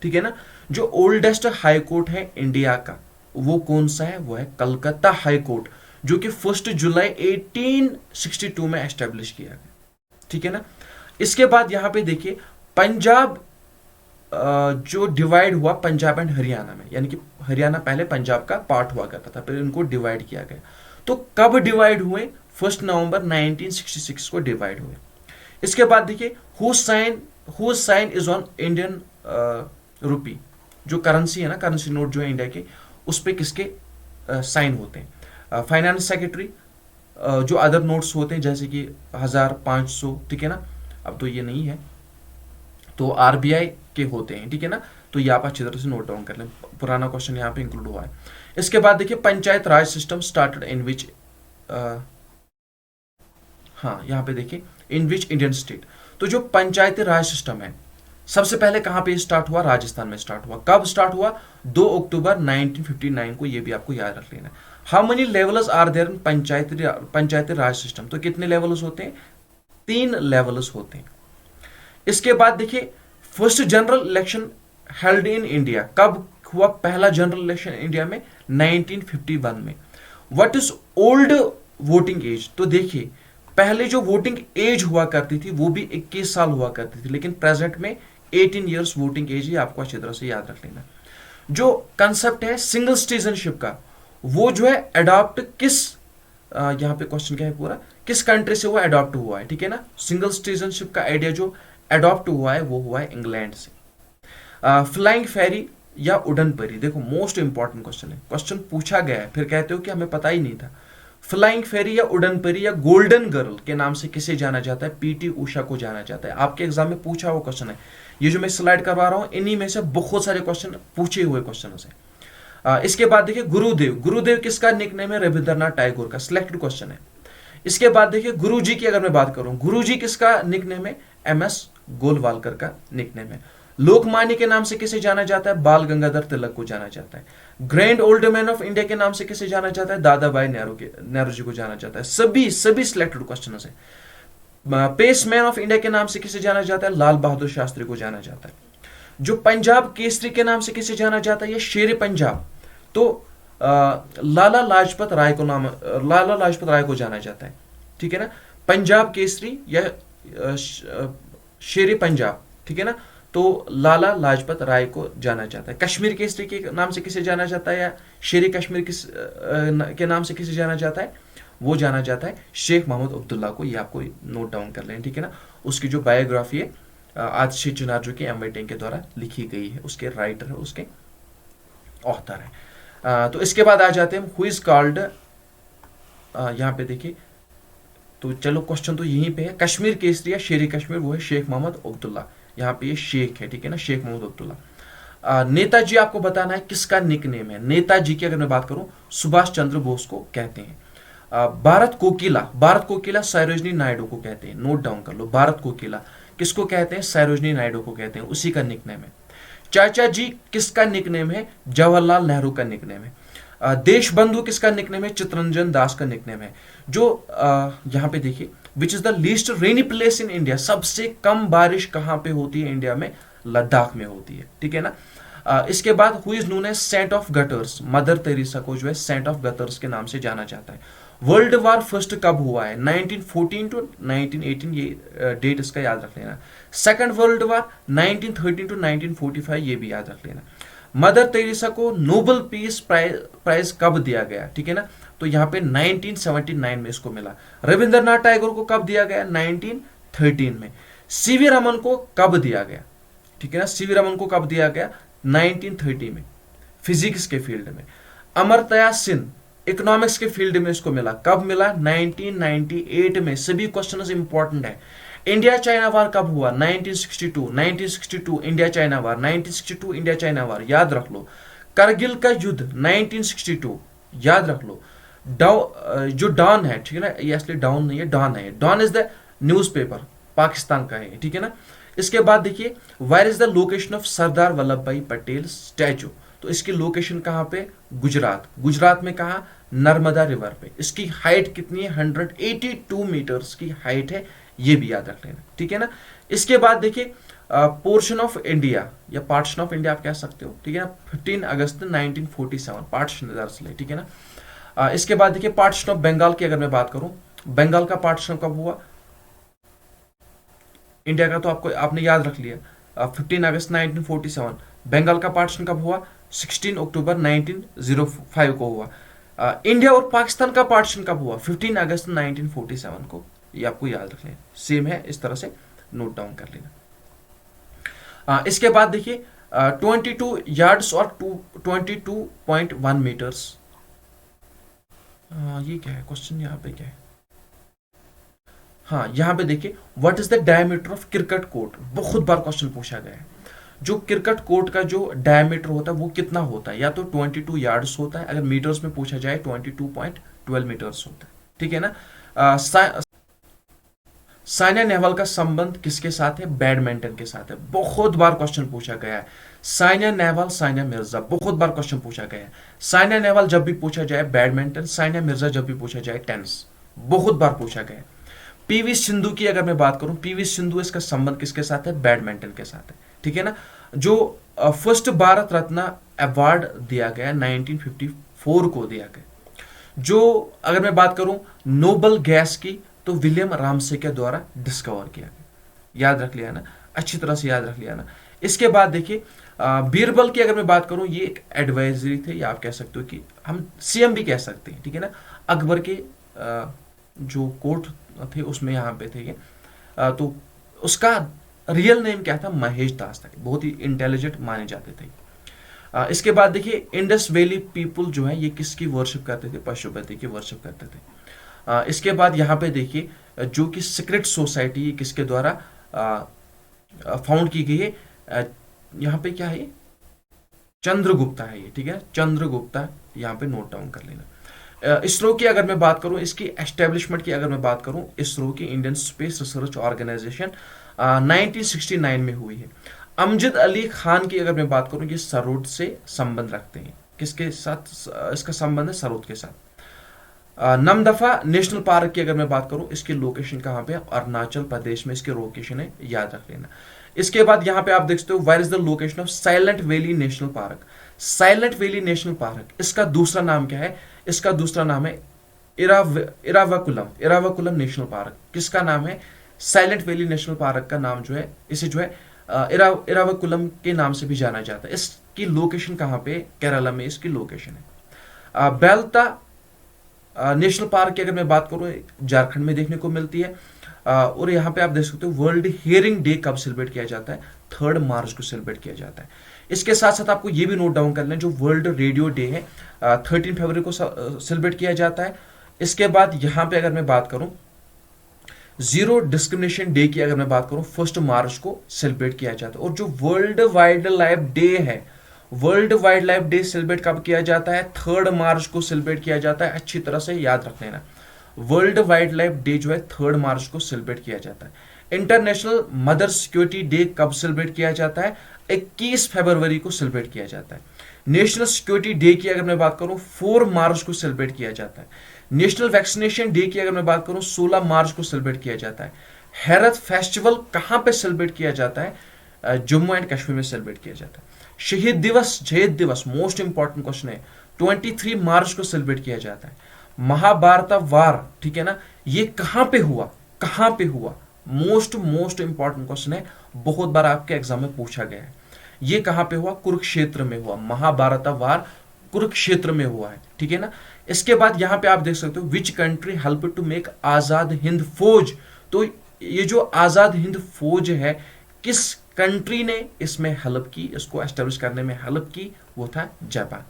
ठीक है ना। जो ओल्डेस्ट हाई कोर्ट है इंडिया का वो कौन सा है? वो है कलकत्ता हाई कोर्ट, जो कि 1 जुलाई 1862 में एस्टेब्लिश किया गया, ठीक है ना। इसके बाद यहां पे देखिए पंजाब जो डिवाइड हुआ पंजाब एंड हरियाणा में, यानी कि हरियाणा पहले पंजाब का पार्ट हुआ करता था, फिर इनको डिवाइड किया गया। तो कब डिवाइड हुए? 1 नवंबर 1966 को डिवाइड हुए। इसके बाद देखिए who sign is on Indian rupee, जो करेंसी है ना, करेंसी नोट जो है इंडिया के, उस पे किसके साइन होते हैं? Finance secretary. जो अदर नोट्स होते हैं जैसे कि 1000, 500, ठीक है ना, अब तो ये नहीं है, तो आरबीआई के होते हैं, ठीक है ना। तो ये आप अच्छी तरह से नोट डाउन कर लें, पुराना क्वेश्चन यहाँ पे इंक्लूड हुआ है। इसके बाद देखिए पंचायत राज सिस्टम स्टार्टेड इन विच, हाँ यहाँ पे देखिए इन विच इंडियन स्टेट। तो जो पंचायती राज सिस्टम है सबसे पहले कहां पे स्टार्ट हुआ? राजस्थान में स्टार्ट हुआ। कब स्टार्ट हुआ? 2 अक्टूबर 1959 को। ये भी आपको याद रख लेना। How many levels are there in Panchayati Raj system? तो कितने लेवल्स होते हैं? 3 लेवल्स होते हैं। इसके बाद देखिए first general election held in India. कब हुआ पहला जनरल इलेक्शन इंडिया में? 1951 में। What is old voting age? तो देखिए पहले जो वोटिंग एज हुआ करती थी वो भी 21 साल हुआ करती थी, लेकिन प्रेजेंट में 18 ईयर्स वोटिंग एज ही आपको अच्छी तरह से याद रख लेना। जो कंसेप्ट है सिंगल सिटीजनशिप का, वो जो है अडॉप्ट किस, यहां पे क्वेश्चन क्या है पूरा, किस कंट्री से वो अडॉप्ट हुआ है, ठीक है ना। सिंगल सिटीजनशिप का आइडिया जो अडॉप्ट हुआ है वो हुआ है इंग्लैंड से। फ्लाइंग फेरी या उड़न परी, देखो मोस्ट इंपॉर्टेंट क्वेश्चन है, क्वेश्चन पूछा गया है फिर कहते हो कि हमें पता ही नहीं था। फ्लाइंग फेरी या उड़न परी या गोल्डन गर्ल के नाम से किसे जाना जाता है? पीटी उषा को जाना जाता है। आपके एग्जाम में पूछा हुआ क्वेश्चन है, ये जो मैं स्लाइड करवा रहा हूं इन्हीं में से बहुत सारे क्वेश्चन पूछे हुए क्वेश्चन से। इसके बाद देखिए गुरुदेव, गुरुदेव किसका निकनेम है? रविंद्रनाथ टैगोर का। सिलेक्टेड क्वेश्चन है। इसके बाद देखिए गुरुजी की अगर मैं बात करूं, गुरुजी किसका निकनेम है? एमएस गोलवालकर का निकनेम है। लोकमान्य के नाम से किसे जाना जाता है? बाल गंगाधर तिलक को जाना जाता है। Grand old man of India के नाम से किसे जाना जाता है? दादा भाई नेहरू जी को जाना जाता है। सभी सिलेक्टेड क्वेश्चन है। पेस मैन ऑफ इंडिया के नाम से किसे जाना जाता है? लाल बहादुर शास्त्री को जाना जाता है। जो पंजाब केसरी के नाम से किसे जाना जाता है? ये शेर पंजाब, तो लाला लाजपत राय को जाना जाता है, ठीक है ना। पंजाब केसरी या शेर पंजाब, ठीक है ना, तो लाला लाजपत राय को जाना जाता है। कश्मीर केसरी के नाम से किसे जाना जाता है या शेर कश्मीर के नाम से किसे जाना जाता है? वो जाना जाता है शेख मोहम्मद अब्दुल्ला को। ये आपको नोट डाउन कर लें, ठीक है ना। उसकी जो बायोग्राफी है आतिशी चिनार जो कि एम आई टिंग के द्वारा लिखी गई है, उसके राइटर है, उसके ऑथर है। तो इसके बाद आ जाते हैं हु इज कॉल्ड, यहाँ पे देखिए, तो चलो क्वेश्चन तो यहीं पे है। कश्मीर केसरी या शेर कश्मीर वो है शेख मोहम्मद अब्दुल्ला। यहाँ पे ये शेख है, ठीक है ना, शेख मोहम्मद अब्दुल्ला। नेताजी आपको बताना है किसका निकनेम है? नेताजी की अगर मैं बात करूं सुभाष चंद्र बोस को कहते हैं। भारत कोकिला सरोजिनी नायडू को कहते हैं। नोट डाउन कर लो, भारत कोकिला किसको कहते हैं? सरोजिनी नायडू को कहते हैं, उसी का निकनेम है। चाचा जी किसका निकनेम है? जवाहरलाल नेहरू का निकनेम है। देश बंधु किसका निकनेम है? चित्तरंजन दास का निकनेम है। जो यहाँ पे देखिए which is the least rainy place in India, सबसे कम बारिश कहां पे होती है इंडिया में? लद्दाख में होती है, ठीक है ना। इसके बाद who is known as saint of gutters, Mother Teresa को जो है सेंट ऑफ गटर्स के नाम से जाना जाता है। वर्ल्ड वार फर्स्ट कब हुआ है? 1914 टू 1918, ये डेट इसका याद रख लेना। सेकंड वर्ल्ड वार 1913 टू 1945, ये भी याद रख लेना। मदर तेरेसा को नोबेल पीस प्राइज कब दिया गया, ठीक है ना, तो यहाँ पे 1979 में इसको मिला। रविंद्रनाथ टैगोर को कब दिया गया? 1913 में। सीवी रमन को कब दिया गया, ठीक है ना, सीवी रमन को कब दिया गया? 1930 में, फिजिक्स के फील्ड में। अमर्त्य सेन इकोनॉमिक्स के फील्ड में इसको मिला, कब मिला? 1998 में। सभी क्वेश्चंस इंपॉर्टेंट है। इंडिया चाइना वार कब हुआ? 1962 India China war, 1962 India China war, याद रख लो। करगिल का युद्ध 1962, याद रख लो। जो डॉन है, ठीक है ना, ये असली डॉन नहीं है, डॉन है। Dawn is the newspaper, Pakistan का है, ठीक है ना। इसके बाद देखिए where is the location of Sardar Vallabh Bhai Patel statue, तो इसकी लोकेशन कहां पे? गुजरात में। कहा? नर्मदा रिवर पे। इसकी हाइट कितनी है? 182 मीटर्स की हाइट है, ये भी याद रख लेना, ठीक है ना। इसके बाद देखिए पोर्शन ऑफ इंडिया या पार्टीशन ऑफ इंडिया आप कह सकते हो, ठीक है ना, 15 अगस्त 1947 पार्टीशन दरअसल, ठीक है ना। इसके बाद देखिए पार्टीशन ऑफ बंगाल की अगर मैं बात करूं, बंगाल का पार्टीशन कब हुआ? इंडिया का तो आपने याद रख लिया। 15 अगस्त 1947। बंगाल का पार्टीशन कब हुआ? 16 अक्टूबर 1905 को हुआ। इंडिया और पाकिस्तान का पार्टीशन कब हुआ? 15 अगस्त 1947 को। ये आपको याद रख लेना, सेम है, इस तरह से नोट डाउन कर लेना। इसके बाद देखिए 22 यार्ड्स और 22.1 मीटर्स। ये क्या है क्वेश्चन, यहाँ पे क्या है? हाँ, यहाँ पे देखिए what is the diameter of cricket court. बहुत बार क्वेश्चन पूछा गया है, जो क्रिकेट कोर्ट का जो डायमीटर होता है वो कितना होता है? या तो 22 यार्ड्स होता है, अगर मीटर्स में पूछा जाए 22.12 मीटर्स होता है, ठीक है ना। साइना नेहवाल का संबंध किसके साथ है? बैडमिंटन के साथ है। बहुत बार क्वेश्चन पूछा गया है। साइना नेहवाल, साइना मिर्जा, बहुत बार क्वेश्चन पूछा गया है। साइना नेहवाल जब भी पूछा जाए बैडमिंटन, साइना मिर्जा जब भी पूछा जाए टेनिस, बहुत बार पूछा गया है। पीवी सिंधु की अगर मैं बात करूं, पीवी सिंधु, इसका संबंध किसके साथ है? बैडमिंटन के साथ है, ठीक है ना। जो फर्स्ट भारत रत्न अवार्ड दिया गया 1954 को दिया गया। जो अगर मैं बात करूं नोबल गैस की, तो विलियम रामसे के द्वारा डिस्कवर किया गया। याद रख लिया ना, अच्छी तरह से याद रख लिया ना। इसके बाद देखिए बीरबल की अगर मैं बात करूं, ये एक एडवाइजरी थे, या आप कह सकते हो कि हम सीएम भी कह सकते हैं, ठीक है ना। अकबर के जो कोर्ट थे उसमें यहाँ पे थे ये। तो उसका रियल नेम क्या था? महेश दास था। बहुत ही इंटेलिजेंट माने जाते थे। इसके बाद देखिए इंडस वैली पीपल जो है ये किसकी वर्शिप करते थे? पशुपति की वर्शिप करते थे। इसके बाद यहाँ पे देखिए जो कि सीक्रेट सोसाइटी किसके द्वारा फाउंड की गई है? यहाँ पे क्या है? चंद्रगुप्ता है ये, ठीक है। चंद्रगुप्ता यहाँ पे नोट डाउन कर लेना। इसरो की अगर मैं बात करूं, इसकी एस्टेब्लिशमेंट की अगर मैं बात करूं, इसरो की इंडियन स्पेस रिसर्च ऑर्गेनाइजेशन 1969 में हुई है। अमजद अली खान की अगर मैं बात करूं, ये सरोद से संबंध रखते हैं। किसके साथ इसका संबंध है? सरोद के साथ। नमदफा नेशनल पार्क की अगर मैं बात करूं, इसकी लोकेशन कहां पे है? अरुणाचल प्रदेश में इसकी लोकेशन है, याद रख लेना। इसके बाद यहां पे आप देख सकते हो where is the location of Silent Valley National Park. Silent Valley National Park, इसका दूसरा नाम क्या है? इसका दूसरा नाम है इरावाकुलम। इरावाकुलम नेशनल पार्क किसका नाम है? साइलेंट वैली नेशनल पार्क का नाम जो है, इसे जो है इरावाकुलम के नाम से भी जाना जाता है। इसकी लोकेशन कहां पे? केरला में इसकी लोकेशन है। बेलता नेशनल पार्क की अगर मैं बात करूं, झारखंड में देखने को मिलती है। और यहाँ पे आप देख सकते हो वर्ल्ड हियरिंग डे कब सेलिब्रेट किया जाता है? 3 मार्च को सेलिब्रेट किया जाता है। इसके साथ साथ आपको ये भी नोट डाउन कर लें, जो वर्ल्ड रेडियो डे है 13 फरवरी को सेलिब्रेट किया जाता है। इसके बाद यहाँ पे अगर मैं बात करूं जीरो डिस्क्रिमिनेशन डे की अगर मैं बात करूं, 1 मार्च को सेलिब्रेट किया जाता है। और जो वर्ल्ड वाइल्ड लाइफ डे है, world wild life day celebrate कब किया जाता है? 3 मार्च को सेलिब्रेट किया जाता है। अच्छी तरह से याद रख लेना, वर्ल्ड वाइल्ड लाइफ डे जो है 3 मार्च को सेलिब्रेट किया जाता है। इंटरनेशनल मदर सिक्योरिटी डे कब सेलिब्रेट किया जाता है? 21 फरवरी को सेलिब्रेट किया जाता है। नेशनल सिक्योरिटी डे की अगर मैं बात करूं, 4 मार्च को सेलिब्रेट किया जाता है। नेशनल वैक्सीनेशन डे की अगर मैं बात करूं, 16 मार्च को सेलिब्रेट किया जाता है। हैरत फेस्टिवल कहां पे सेलिब्रेट किया जाता है? जम्मू एंड कश्मीर में सेलिब्रेट किया जाता है। शहीद दिवस मोस्ट इंपॉर्टेंट क्वेश्चन है, 23 मार्च को सेलिब्रेट किया जाता है। महाभारत वार, ठीक है ना, ये कहां पे हुआ? कहां पे हुआ? मोस्ट इंपॉर्टेंट क्वेश्चन है, बहुत बार आपके एग्जाम में पूछा गया है। ये कहां पे हुआ? कुरुक्षेत्र में हुआ। महाभारत वार कुरुक्षेत्र में हुआ है, ठीक है ना। इसके बाद यहां पे आप देख सकते हो which country help to make Azad Hind Fauj. तो ये जो आजाद हिंद फौज है, किस कंट्री ने इसमें हेल्प की, इसको एस्टेब्लिश करने में हेल्प की? वो था जापान।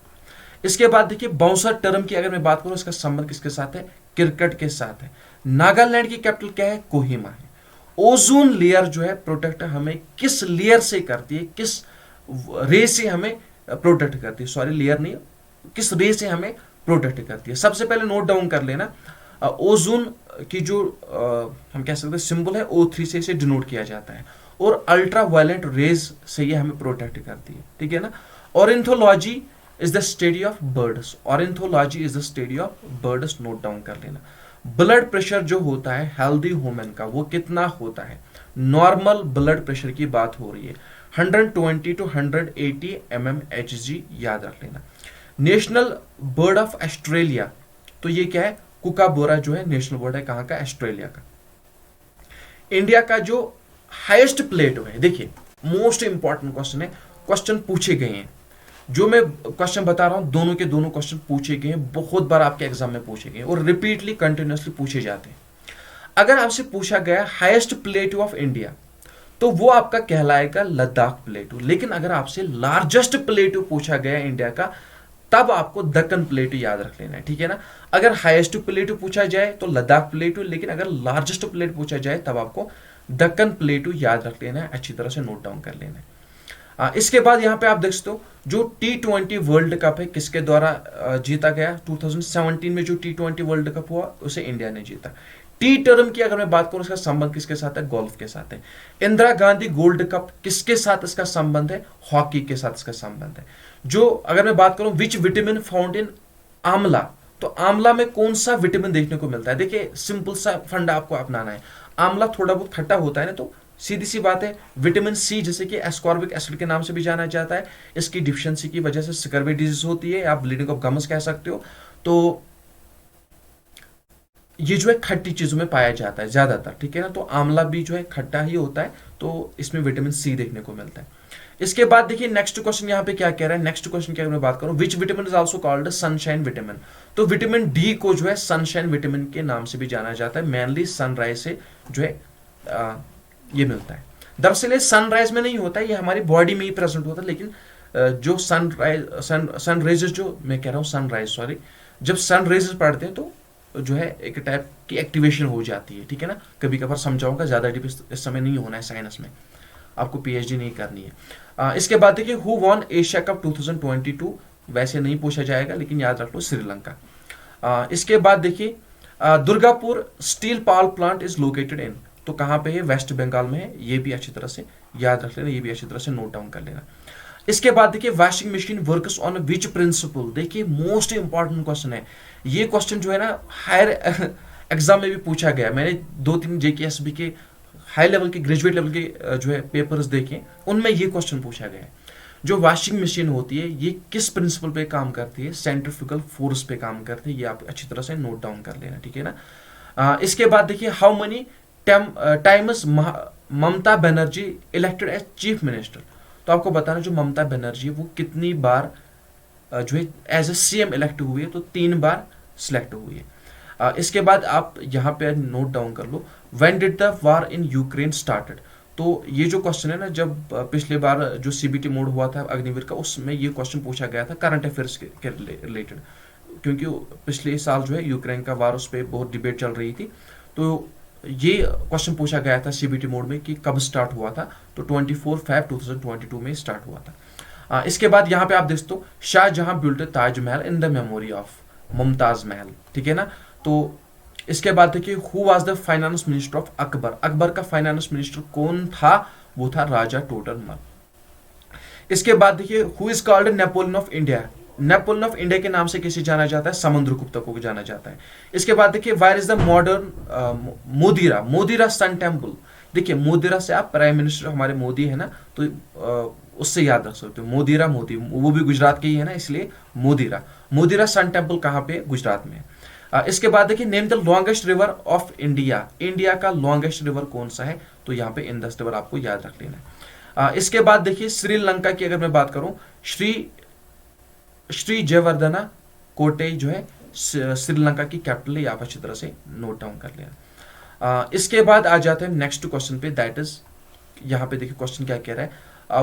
इसके बाद देखिए बाउंसर टर्म की अगर मैं बात करूं, इसका संबंध किसके साथ है? क्रिकेट के साथ है। नागालैंड की कैपिटल क्या है? कोहिमा है। ओजोन लेयर जो है प्रोटेक्ट हमें किस लेयर से करती है? किस रे से हमें प्रोटेक्ट करती है? सॉरी, लेयर नहीं, किस रे से हमें प्रोटेक्ट करती है? सबसे पहले नोट डाउन कर लेना, ओजोन की जो हम कह सकते हैं सिंबल है O3 से इसे डिनोट किया जाता है, और अल्ट्रा वायलेंट रेज से ये हमें प्रोटेक्ट करती है, ठीक है ना। Ornithology is the study of birds. Ornithology is the study of birds, note down कर लेना। ब्लड प्रेशर जो होता है हेल्दी वुमेन का, वो कितना होता है? नॉर्मल ब्लड प्रेशर की बात हो रही है, 120 to 180 mmHg, याद रख लेना। नेशनल बर्ड ऑफ ऑस्ट्रेलिया, तो ये क्या है? कुकाबोरा जो है नेशनल बर्ड है, कहां का? ऑस्ट्रेलिया का। इंडिया का जो हाईएस्ट प्लेटो है, देखिए मोस्ट इंपॉर्टेंट क्वेश्चन है, क्वेश्चन पूछे गए हैं। जो मैं क्वेश्चन बता रहा हूं दोनों के दोनों क्वेश्चन पूछे गए हैं, बहुत बार आपके एग्जाम में पूछे गए और रिपीटली कंटिन्यूसली पूछे जाते हैं। अगर आपसे पूछा गया हाईएस्ट प्लेटू ऑफ इंडिया, तो वो आपका कहलाएगा लद्दाख प्लेटू। लेकिन अगर आपसे लार्जेस्ट प्लेटू पूछा गया इंडिया का, तब आपको दक्कन प्लेटू याद रख लेना है, ठीक है ना। अगर हाईएस्ट प्लेटू पूछा जाए तो लद्दाख प्लेटू, लेकिन अगर लार्जेस्ट प्लेट पूछा जाए तब आपको दक्कन प्लेटू याद रख लेना है, अच्छी तरह से नोट डाउन कर लेना है। इसके बाद यहाँ पे आप देख सकते हो जो T20 वर्ल्ड कप है किसके द्वारा जीता गया। 2017 में जो T20 वर्ल्ड कप हुआ उसे इंडिया ने जीता। टी टर्म की अगर मैं बात करूं, इसका संबंध किसके साथ है, गोल्फ के साथ है। इंदिरा गांधी गोल्ड कप किसके साथ इसका संबंध है, हॉकी के साथ इसका संबंध है। जो अगर मैं बात करूं विच विटामिन फाउंड इन आंवला, तो आंवला में कौन सा विटामिन देखने को मिलता है। देखिए सिंपल सा फंडा आपको अपनाना है, आंवला थोड़ा बहुत खट्टा होता है ना, तो सीधी सी बात है विटामिन सी, जैसे कि एस्कॉर्बिक एसिड के नाम से भी जाना जाता है, इसकी डिफिशियंसी की वजह से स्कर्वी डिजीज होती है, आप ब्लीडिंग ऑफ गम्स कह सकते हो। तो ये जो है खट्टी चीजों में पाया जाता है ज्यादातर, ठीक है ना। तो आंवला भी जो है खट्टा ही होता है, तो इसमें विटामिन सी देखने को मिलता है। इसके बाद देखिए नेक्स्ट क्वेश्चन यहाँ पे क्या कह रहा है। नेक्स्ट क्वेश्चन की अगर मैं बात करूं, which vitamin is also called sunshine vitamin, तो विटामिन डी को जो है सनशाइन विटामिन के नाम से भी जाना जाता है। मेनली सनराइज से जो है ये मिलता है। दरअसल सनराइज में नहीं होता है, ये हमारी बॉडी में ही प्रेजेंट होता है, लेकिन जो सनराइज जो मैं कह रहा हूँ सनराइज सॉरी, जब सनराइज पढ़ते हैं तो जो है एक टाइप की एक्टिवेशन हो जाती है, ठीक है ना। कभी कभार समझाऊंगा, ज्यादा डीप इस समय नहीं होना है साइंस में, आपको पीएचडी नहीं करनी है। इसके बाद देखिए हु वॉन एशिया कप 2022, वैसे नहीं पूछा जाएगा लेकिन याद रख लो श्रीलंका। इसके बाद देखिए Durgapur steel power plant is located in, तो कहां पे है, वेस्ट बंगाल में है। ये भी अच्छी तरह से याद रख लेना, ये भी अच्छी तरह से नोट डाउन कर लेना। इसके बाद देखिए washing machine works on which principle, देखिए मोस्ट इंपॉर्टेंट क्वेश्चन है ये। क्वेश्चन जो है ना हायर एग्जाम में भी पूछा गया। मैंने 2-3 जेकेएसबी के हाई लेवल के ग्रेजुएट लेवल के जो है पेपर्स देखे, उनमें ये क्वेश्चन पूछा गया है। जो वॉशिंग मशीन होती है ये किस प्रिंसिपल पे काम करती है, सेंट्रीफ्यूगल फोर्स पे काम करती है, ये आप अच्छी तरह से नोट डाउन कर लेना, ठीक है ना। इसके बाद देखिए how many times Mamata Banerjee elected as chief minister, तो आपको बताना जो ममता बनर्जी है वो कितनी बार जो है एज ए सीएम इलेक्ट हुई है, तो 3 बार सिलेक्ट हुई है। इसके बाद आप यहाँ पे नोट डाउन कर लो, when did the war in Ukraine started, तो ये जो क्वेश्चन है ना, जब पिछले बार जो सीबीटी मोड हुआ था अग्निवीर का, उसमें ये क्वेश्चन पूछा गया था करंट अफेयर्स के रिलेटेड, क्योंकि पिछले साल जो है यूक्रेन का वार, उस पर बहुत डिबेट चल रही थी। तो ये क्वेश्चन पूछा गया था सीबीटी मोड में कि कब स्टार्ट हुआ था, तो 24 फरवरी 2022 में स्टार्ट हुआ था। इसके बाद यहाँ पे आप देखते हो Shahjahan built Taj Mahal in the memory of Mumtaz Mahal, ठीक है ना। तो इसके बाद देखिए who was the finance minister of Akbar, Akbar का फाइनेंस मिनिस्टर कौन था, वो था राजा टोडरमल। इसके बाद देखिए who is called Napoleon of India, Napoleon of India के नाम से किसे जाना जाता है, समुद्रगुप्त को जाना जाता है। इसके बाद देखिए where is the modern Modhera, Modhera sun temple, देखिए मोदिरा से आप प्राइम मिनिस्टर हमारे मोदी है ना, तो उससे याद रख सकते हो मोदिरा, मोदी वो भी गुजरात के ही है ना, इसलिए मोदिरा। मोदिरा सन टेम्पल कहाँ पे, गुजरात में। इसके बाद देखिए name the longest river of India, India का लॉन्गेस्ट रिवर कौन सा है, तो यहाँ पे इंडस रिवर आपको याद रख लेना है। इसके बाद देखिए श्रीलंका की अगर मैं बात करूं, श्री जयवर्धना कोटे जो है श्रीलंका की कैपिटल है, आप अच्छी तरह से नोट डाउन कर लेना। इसके बाद आ जाते हैं नेक्स्ट क्वेश्चन पे, दैट इज यहाँ पे देखिए क्वेश्चन क्या कह रहा है,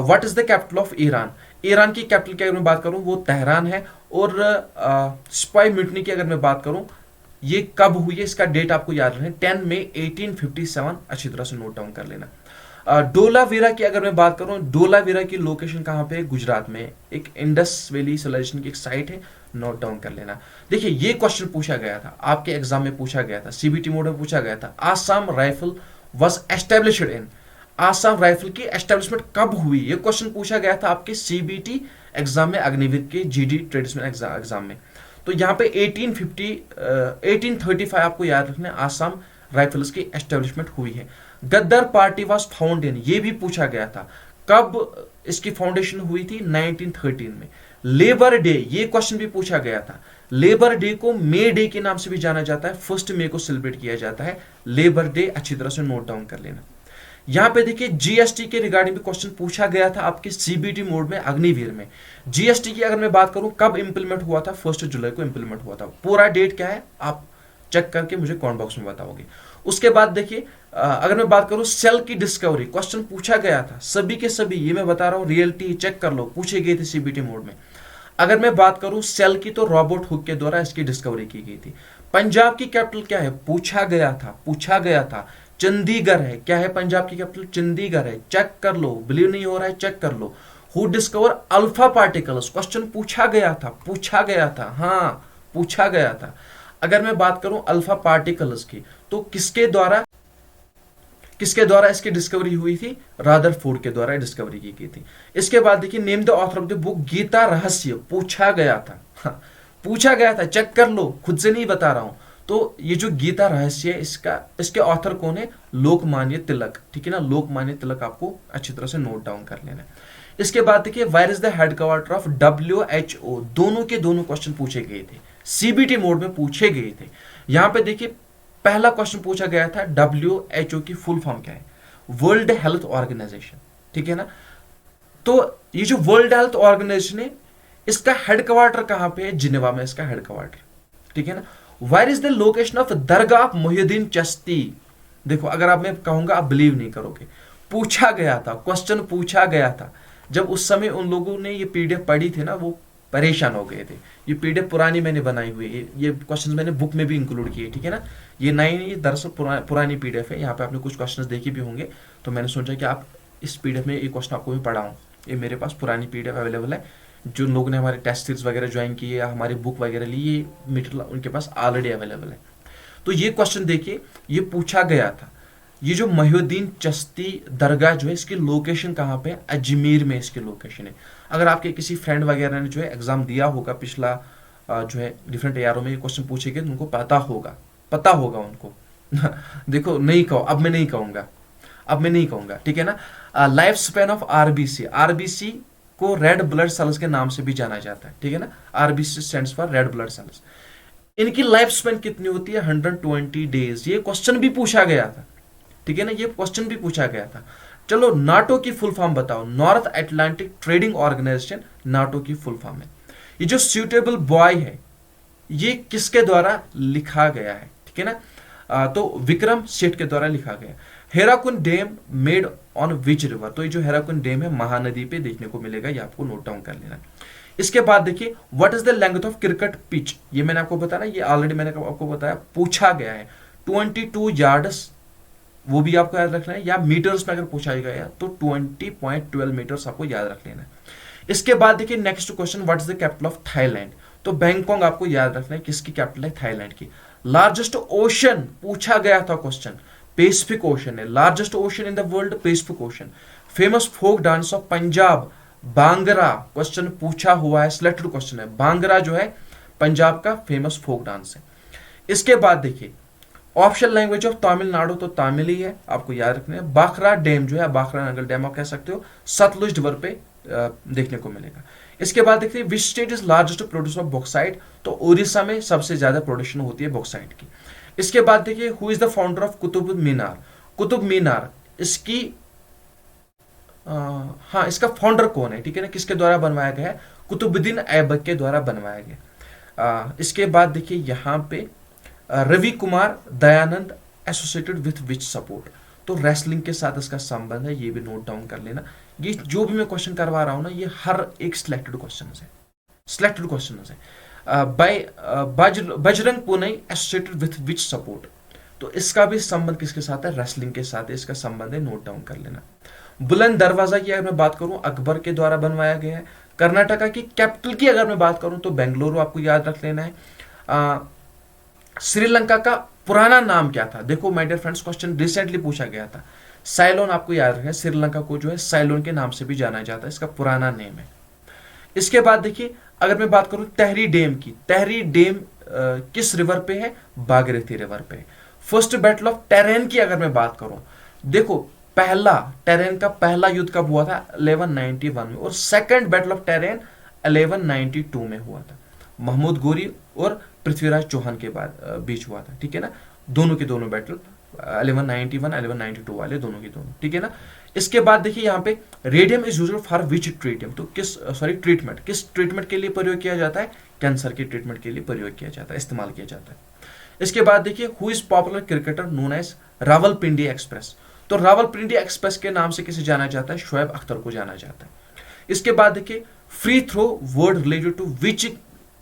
what is the capital of Iran, Iran की कैपिटल की अगर मैं बात करूं वो तेहरान है। और स्पाई म्यूटनी की अगर मैं बात करूं ये कब हुई है, इसका डेट आपको याद रखना है 10 मई 1857, अच्छी तरह से नोट डाउन कर लेना। डोलावीरा की अगर मैं बात करूं, डोलावीरा की लोकेशन कहां पे है, गुजरात में, एक इंडस वैली सिविलाइजेशन की एक साइट है, नोट डाउन कर लेना। देखिए ये क्वेश्चन पूछा गया था आपके एग्जाम में, पूछा गया था सीबीटी मोड में पूछा गया था, Assam rifle was established in, Assam rifle की एस्टेब्लिशमेंट कब हुई, ये क्वेश्चन पूछा गया था आपके सीबीटी एग्जाम में, अग्निवीर के जीडी ट्रेडिशनल एग्जाम में। तो यहाँ पे 1835 आपको याद रखना है, आसाम राइफल्स की एस्टेब्लिशमेंट हुई है। गद्दार पार्टी वाज फाउंड इन, ये भी पूछा गया था, कब इसकी फाउंडेशन हुई थी, 1913 में। लेबर डे, ये क्वेश्चन भी पूछा गया था, लेबर डे को मे डे के नाम से भी जाना जाता है, 1 मई को सेलिब्रेट किया जाता है लेबर डे, अच्छी तरह से नोट डाउन कर लेना। यहाँ पे देखिए जीएसटी के रिगार्डिंग भी क्वेश्चन पूछा गया था आपके सीबीटी मोड में, अग्निवीर में। जीएसटी की अगर मैं बात करूं कब इंप्लीमेंट हुआ था, 1 जुलाई को इंप्लीमेंट हुआ था। पूरा डेट क्या है आप चेक करके मुझे कमेंट बॉक्स में बताओगे। उसके बाद देखिए अगर मैं बात करूं सेल की डिस्कवरी, क्वेश्चन पूछा गया था सभी के सभी, ये मैं बता रहा हूं रियलिटी चेक कर लो, पूछे गए थे सीबीटी मोड में। अगर मैं बात करूं सेल की तो रॉबर्ट हुक के द्वारा इसकी डिस्कवरी की गई थी। पंजाब की कैपिटल क्या है, पूछा गया था, पूछा गया था। चंडीगढ़ है, क्या है पंजाब की कैपिटल, चंडीगढ़ है, चेक कर लो, बिलीव नहीं हो रहा है चेक कर लो। Who discover alpha particles, question पूछा गया था, पूछा गया था, हाँ पूछा गया था। अगर मैं बात करूं अल्फा पार्टिकल्स की तो किसके द्वारा इसकी डिस्कवरी हुई थी, रादरफोर्ड के द्वारा डिस्कवरी की गई थी। इसके बाद देखिए name the author of the book Gita Rahasya, पूछा गया था, हाँ, पूछा गया था, चेक कर लो, खुद से नहीं बता रहा हूं। तो ये जो गीता रहस्य है इसके ऑथर कौन है, लोकमान्य तिलक, ठीक है ना, लोकमान्य तिलक आपको अच्छी तरह से नोट डाउन कर लेना है। इसके बाद देखिए where is the headquarter of WHO, दोनों के दोनों क्वेश्चन पूछे गए थे, सीबीटी मोड में पूछे गए थे। यहां पे देखिए पहला क्वेश्चन पूछा गया था WHO की फुल फॉर्म क्या है, वर्ल्ड हेल्थ ऑर्गेनाइजेशन, ठीक है ना। तो ये जो वर्ल्ड हेल्थ ऑर्गेनाइजेशन है इसका हेडक्वार्टर कहां पे है, जिनेवा में इसका हेडक्वार्टर, ठीक है ना। Where is the location of dargah of Mohiuddin Chishti, देखो अगर आप मैं कहूंगा आप बिलीव नहीं करोगे, पूछा गया था, क्वेश्चन पूछा गया था। जब उस समय उन लोगों ने ये पीडीएफ पढ़ी थी ना वो परेशान हो गए थे। ये पीडीएफ पुरानी मैंने बनाई हुई है, ये क्वेश्चंस मैंने बुक में भी इंक्लूड किए, ठीक है ना। ये नई नहीं, दरअसल पुरानी पीडीएफ है। यहाँ पे आपने कुछ क्वेश्चंस देखे भी होंगे, तो मैंने सोचा कि आप इस पीडीएफ में ये क्वेश्चन आपको भी पढ़ाऊँ। ये मेरे पास पुरानी पीडीएफ अवेलेबल है, जो लोगों ने हमारे टेस्ट सीरीज वगैरह ज्वाइन किए या हमारी बुक वगैरह ली, ये मटेरियल उनके पास ऑलरेडी अवेलेबल है। तो ये क्वेश्चन देखिए, ये पूछा गया था, ये जो मोहिउद्दीन चिश्ती दरगाह जो है इसकी लोकेशन कहाँ पे है, अजमेर में इसकी लोकेशन है। अगर आपके किसी फ्रेंड वगैरह ने जो है एग्जाम दिया होगा पिछला जो है डिफरेंट ईयरों में ये क्वेश्चन पूछे गए, उनको पता होगा उनको देखो नहीं कहो, अब मैं नहीं कहूंगा, ठीक है ना। लाइफ स्पैन ऑफ आरबीसी को रेड ब्लड सेल्स के नाम से भी जाना जाता है, ठीक है ना। RBC stands for red blood cells. इनकी लाइफ स्पैन कितनी होती है, 120 डेज। ये क्वेश्चन भी पूछा गया था, ठीक है ना, ये क्वेश्चन भी पूछा गया था। चलो नाटो की फुल फॉर्म बताओ, North Atlantic trading organisation NATO की फुल फॉर्म है। ये जो सूटेबल बॉय है ये किसके द्वारा लिखा गया है, ठीक है ना, तो विक्रम सेठ के द्वारा लिखा गया। Hirakud dam made on which river, तो ये जो हेराकुंड डैम है महानदी पे देखने को मिलेगा, ये आपको नोट डाउन कर लेना। इसके बाद देखिए what is the length of cricket pitch, ये मैंने आपको बताया, ये ऑलरेडी मैंने आपको बताया, पूछा गया है 22 यार्ड्स, वो भी आपको याद रखना है, या मीटर्स में अगर पूछा गया तो 20.12 मीटर्स आपको याद रख लेना है। इसके बाद देखिए next question, what is the capital of Thailand, तो बैंकॉक आपको याद रखना है, किसकी कैपिटल है, थाईलैंड की। लार्जेस्ट ओशन पूछा गया था क्वेश्चन, पैसिफिक ओशन है, largest ocean in the world Pacific Ocean. Famous folk dance of Punjab Bhangra, question पूछा हुआ है, सिलेक्टेड क्वेश्चन है, बांगरा जो है पंजाब का फेमस फोक डांस है। इसके बाद देखिए ऑफिशियल लैंग्वेज ऑफ तमिलनाडु, तो तमिल ही है, आपको याद रखना है। बाखरा डैम जो है, बाखरा नंगल डैम आप कह सकते हो, सतलुज रिवर पे देखने को मिलेगा। इसके बाद देखते हैं which state is largest producer of bauxite, तो उड़ीसा में सबसे ज्यादा प्रोडक्शन होती है बॉक्साइट की। इसके बाद देखिए who is the founder of Qutub Minar, Qutub Minar इसकी हाँ इसका फाउंडर कौन है, ठीक है ना, किसके द्वारा बनवाया गया है, कुतुबुद्दीन ऐबक के द्वारा बनवाया गया। इसके बाद देखिए यहाँ पे Ravi Kumar Dayanand associated with which sport, तो रेसलिंग के साथ इसका संबंध है, ये भी नोट डाउन कर लेना। ये जो भी मैं क्वेश्चन करवा रहा हूं ना, ये हर एक सिलेक्टेड क्वेश्चन है। Bajrang Punia associated with which sport, तो इसका भी संबंध किसके साथ है, रेसलिंग के साथ है, इसका संबंध है, नोट डाउन कर लेना। बुलंद दरवाजा की अगर मैं बात करूं अकबर के द्वारा बनवाया गया है। कर्नाटका की कैपिटल की अगर मैं बात करूं तो बेंगलुरु आपको याद रख लेना है। श्रीलंका का पुराना नाम क्या था, देखो my dear friends question recently पूछा गया था, साइलोन आपको याद रखना है, श्रीलंका को जो है साइलोन के नाम से भी जाना जाता है, इसका पुराना नेम है। इसके बाद देखिए अगर मैं बात करूं तहरी डैम की, तहरी डैम किस रिवर पे है, भागीरथी रिवर पे। फर्स्ट बैटल ऑफ टेरेन की अगर मैं बात करूं, देखो पहला टेरेन का पहला युद्ध कब हुआ था, 1191 में, और सेकंड बैटल ऑफ टेरेन 1192 में हुआ था, महमूद गोरी और पृथ्वीराज चौहान के बाद बीच हुआ था, ठीक है ना, दोनों के दोनों बैटल 1191 1192 वाले दोनों की दोनों, ठीक है ना। इसके बाद देखिए यहाँ पे radium is used for which treatment, तो ट्रीटमेंट किस ट्रीटमेंट के लिए प्रयोग किया जाता है, कैंसर के ट्रीटमेंट के लिए प्रयोग किया जाता है, इस्तेमाल किया जाता है। इसके बाद देखिए who is popular cricketer known as Rawalpindi Express, तो रावलपिंडी एक्सप्रेस के नाम से किसे जाना जाता है, शोएब अख्तर को जाना जाता है। इसके बाद देखिए free throw word related to which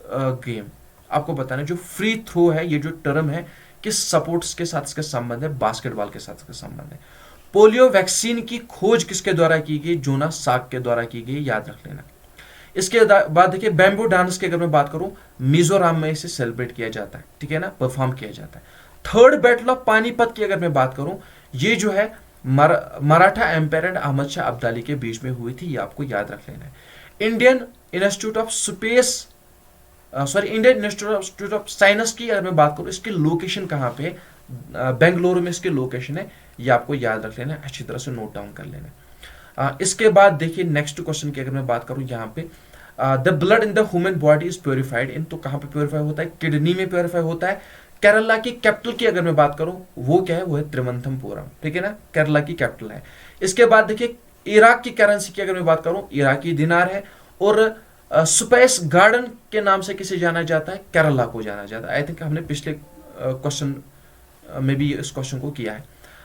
game, आपको बताना जो फ्री थ्रो है ये जो टर्म है किस स्पोर्ट्स के साथ इसका संबंध है, बास्केटबॉल के साथ इसका संबंध है। पोलियो वैक्सीन की खोज किसके द्वारा की गई, जोनास साक के द्वारा की गई, याद रख लेना। इसके बाद देखिए बैम्बू डांस की अगर मैं बात करूं मिजोरम में इसे सेलिब्रेट किया जाता है, ठीक है ना, परफॉर्म किया जाता है। थर्ड बैटल ऑफ पानीपत की अगर मैं बात करूं ये जो है मराठा एम्पायर एंड अहमद शाह अब्दाली के बीच में हुई थी, ये आपको याद रख लेना है। इंडियन इंस्टीट्यूट ऑफ साइंस की अगर मैं बात करूं इसकी लोकेशन कहां पे है, बेंगलुरु में इसकी लोकेशन है, ये आपको याद रख लेना है, अच्छी तरह से नोट डाउन कर लेना है। इसके बाद देखिए नेक्स्ट क्वेश्चन की अगर मैं बात करूं यहाँ पे the blood in the human body is purified in, तो कहां पे प्योरीफाई होता है, किडनी में प्योरीफाई होता है। केरला की कैपिटल की अगर मैं बात करूं वो क्या है, वो है त्रिवंतमपुरम, ठीक है ना, केरला की कैपिटल है। इसके बाद देखिए इराक की करेंसी की अगर मैं बात करूं इराकी दिनार है, और स्पेस गार्डन के नाम से किसे जाना जाता है, केरला को जाना जाता है। आई थिंक हमने पिछले क्वेश्चन में भी इस क्वेश्चन को किया है।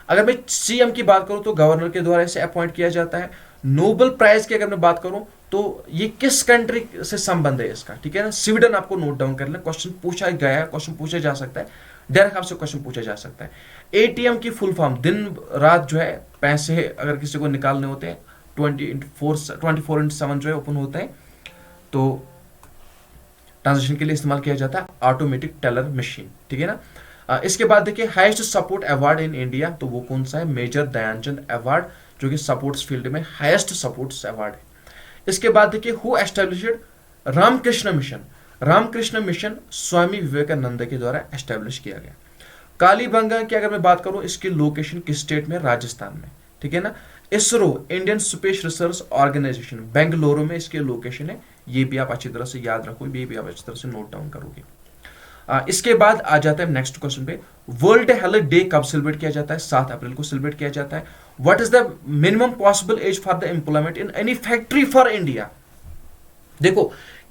अगर मैं सीएम की बात करूं तो गवर्नर के द्वारा इसे अपॉइंट किया जाता है। नोबेल प्राइज की अगर मैं बात करूं तो ये किस कंट्री से संबंध है इसका, ठीक है ना, स्वीडन, आपको नोट डाउन कर लेना, क्वेश्चन पूछा गया है, क्वेश्चन पूछा जा सकता है, डायरेक्ट आपसे क्वेश्चन पूछा जा सकता है। एटीएम की फुल फॉर्म, दिन रात जो है पैसे अगर किसी को निकालने होते हैं 24/7 जो है ओपन होता है, तो ट्रांजेक्शन के लिए इस्तेमाल किया जाता है ऑटोमेटिक टेलर मशीन, ठीक है ना। इसके बाद देखिए highest support award in India, तो वो कौन सा है, मेजर ध्यानचंद अवार्ड, जो कि सपोर्ट्स फील्ड में हाईएस्ट सपोर्ट्स अवार्ड है। इसके बाद देखिए हु एस्टैब्लिश्ड रामकृष्ण मिशन, रामकृष्ण मिशन स्वामी विवेकानंद के द्वारा एस्टैब्लिश किया गया। कालीबंगा की अगर मैं बात करूं इसकी लोकेशन किस स्टेट में, राजस्थान में, ठीक है ना। ISRO Indian Space Research Organisation Bengaluru में इसकी लोकेशन है, ये भी आप अच्छी तरह से याद रखो, ये भी आप अच्छी तरह से नोट डाउन करोगे। इसके बाद आ जाता है नेक्स्ट क्वेश्चन पे, वर्ल्ड हेल्थ डे कब सेलिब्रेट किया जाता है, 7 अप्रैल को सेलिब्रेट किया जाता है। What is the minimum possible age for the employment in any factory for India, देखो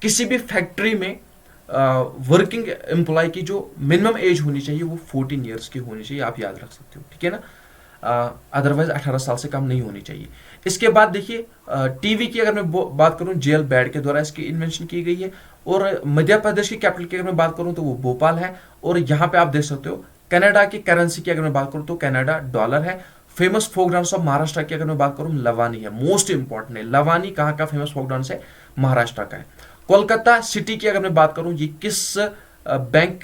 किसी भी फैक्ट्री में वर्किंग एम्प्लॉय की जो मिनिमम एज होनी चाहिए वो 14 ईयर्स की होनी चाहिए, आप याद रख सकते हो, ठीक है ना, अदरवाइज 18 साल से कम नहीं होनी चाहिए। इसके बाद देखिए टीवी की अगर मैं बात करूं जेल बैड के द्वारा इसकी इन्वेंशन की गई है, और मध्य प्रदेश की कैपिटल की अगर मैं बात करूं तो वो भोपाल है, और यहाँ पे आप देख सकते हो कनाडा की करेंसी की अगर मैं बात करूं तो कनाडा डॉलर है। Famous folk dance of Maharashtra की अगर मैं बात करूं लवानी है, मोस्ट इंपॉर्टेंट है, लवानी कहाँ का फेमस फोक डांस है, महाराष्ट्र का है। कोलकाता सिटी की अगर मैं बात करूं ये किस बैंक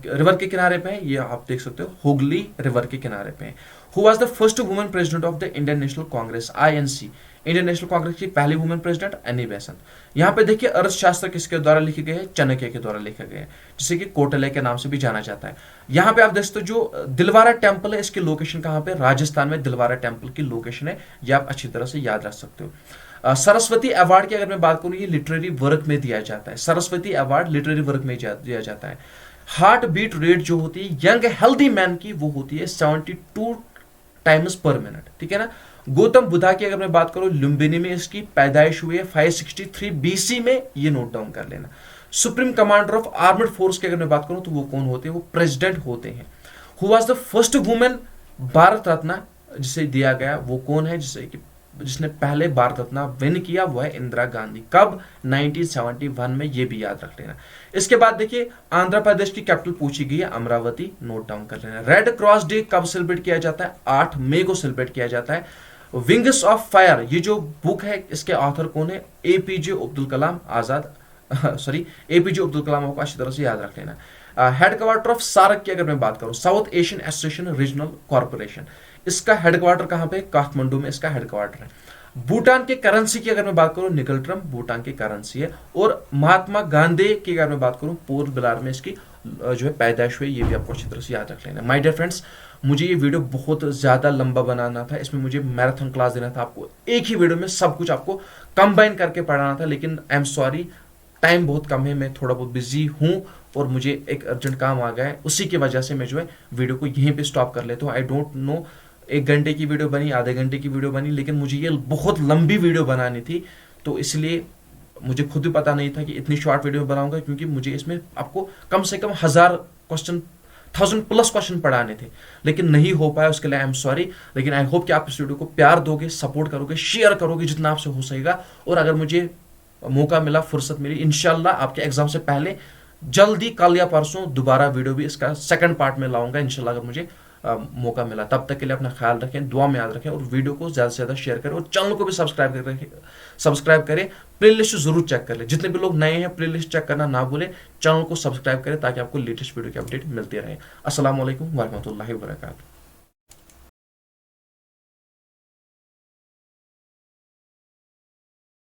रिवर के किनारे पे है, ये आप देख सकते हो हुगली रिवर के किनारे पे है। Who was the first women president of the Indian national Congress, INC, Indian national Congress की पहली वुमेन प्रेसिडेंट एनी बेसेंट। यहाँ पे देखिए अर्थशास्त्र किसके द्वारा लिखे गए हैं, चाणक्य के द्वारा लिखे गए हैं, जिसे कि कौटिल्य के नाम से भी जाना जाता है। यहाँ पे आप देख सकते हो जो दिलवारा टेम्पल है इसकी लोकेशन कहाँ पे, राजस्थान में दिलवारा टेम्पल की लोकेशन है, ये आप अच्छी तरह से याद रख सकते हो। सरस्वती अवार्ड की अगर मैं बात करूं ये लिटरेरी वर्क में दिया जाता है, सरस्वती अवार्ड लिटरेरी वर्क में दिया जाता है। हार्ट बीट रेट जो होती है यंग हेल्दी मैन की वो होती है 72 टाइम्स पर मिनट, ठीक है ना। गौतम बुद्धा की अगर मैं बात करूं लुम्बिनी में इसकी पैदाइश हुई है 563 बीसी में, ये नोट डाउन कर लेना। Supreme commander of armed force की अगर मैं बात करूं तो वो कौन होते हैं, वो प्रेसिडेंट होते हैं। Who was the first women Bharat Ratna जिसे दिया गया वो कौन है, जिसने पहले भारत रत्न विन किया वो है इंदिरा गांधी, कब, 1971 में, ये भी याद रख लेना। इसके बाद देखिए आंध्र प्रदेश की कैपिटल पूछी गई है अमरावती, नोट डाउन कर लेना। रेड क्रॉस डे कब सेलिब्रेट किया जाता है, 8 मई को सेलिब्रेट किया जाता है। विंग्स ऑफ फायर ये जो बुक है इसके ऑथर कौन है, एपीजे अब्दुल कलाम आजाद, एपीजे अब्दुल कलाम को अच्छी तरह से याद रख लेना। हेडक्वार्टर ऑफ सार्क की अगर मैं बात करूं south Asian association regional corporation, इसका हेडक्वार्टर कहां पे, काठमांडू में इसका हेडक्वार्टर है। भूटान के करेंसी की अगर मैं बात करूं निकल ट्रम भूटान की करेंसी है, और महात्मा गांधी की अगर मैं बात करूं पोर्ट ब्लेयर में इसकी जो है पैदाइश हुई, ये भी आपको अच्छी तरह से याद रख लेना। माय डियर फ्रेंड्स, मुझे ये वीडियो बहुत ज्यादा लंबा बनाना था, इसमें मुझे मैराथन क्लास देना था आपको, एक ही वीडियो में सब कुछ आपको कंबाइन करके पढ़ाना था, लेकिन आई एम सॉरी टाइम बहुत कम है, मैं थोड़ा बहुत बिजी हूँ और मुझे एक अर्जेंट काम आ गया है, उसी की वजह से मैं जो है वीडियो को यहीं पे स्टॉप कर लेता हूँ। आई डोंट नो 1 घंटे की वीडियो बनी, आधे घंटे की वीडियो बनी, लेकिन मुझे ये बहुत लंबी वीडियो बनानी थी, तो इसलिए मुझे खुद भी पता नहीं था कि इतनी शॉर्ट वीडियो बनाऊंगा, क्योंकि मुझे इसमें आपको कम से कम 1000 क्वेश्चन, 1000+ क्वेश्चन पढ़ाने थे, लेकिन नहीं हो पाया, उसके लिए आई एम सॉरी। लेकिन आई होप कि आप इस वीडियो को प्यार दोगे, सपोर्ट करोगे, शेयर करोगे जितना आपसे हो सकेगा। और अगर मुझे मौका मिला, फुर्सत मिली, इंशाल्लाह आपके एग्जाम से पहले जल्दी कल या परसों दोबारा वीडियो भी इसका सेकंड पार्ट में लाऊंगा इंशाल्लाह, अगर मुझे मौका मिला। तब तक के लिए अपना ख्याल रखें, दुआ में याद रखें, और वीडियो को ज़्यादा से ज़्यादा शेयर करें, और चैनल को भी सब्सक्राइब करें। प्लेलिस्ट ज़रूर चेक कर लें, जितने भी लोग नए हैं प्लेलिस्ट चेक करना ना भूलें, चैनल को सब्सक्राइब करें ताकि आपको लेटेस्ट वीडियो की अपडेट मिलती रहे। अस्सलाम वालेकुम वरहमतुल्लाहि वबरकातुहू।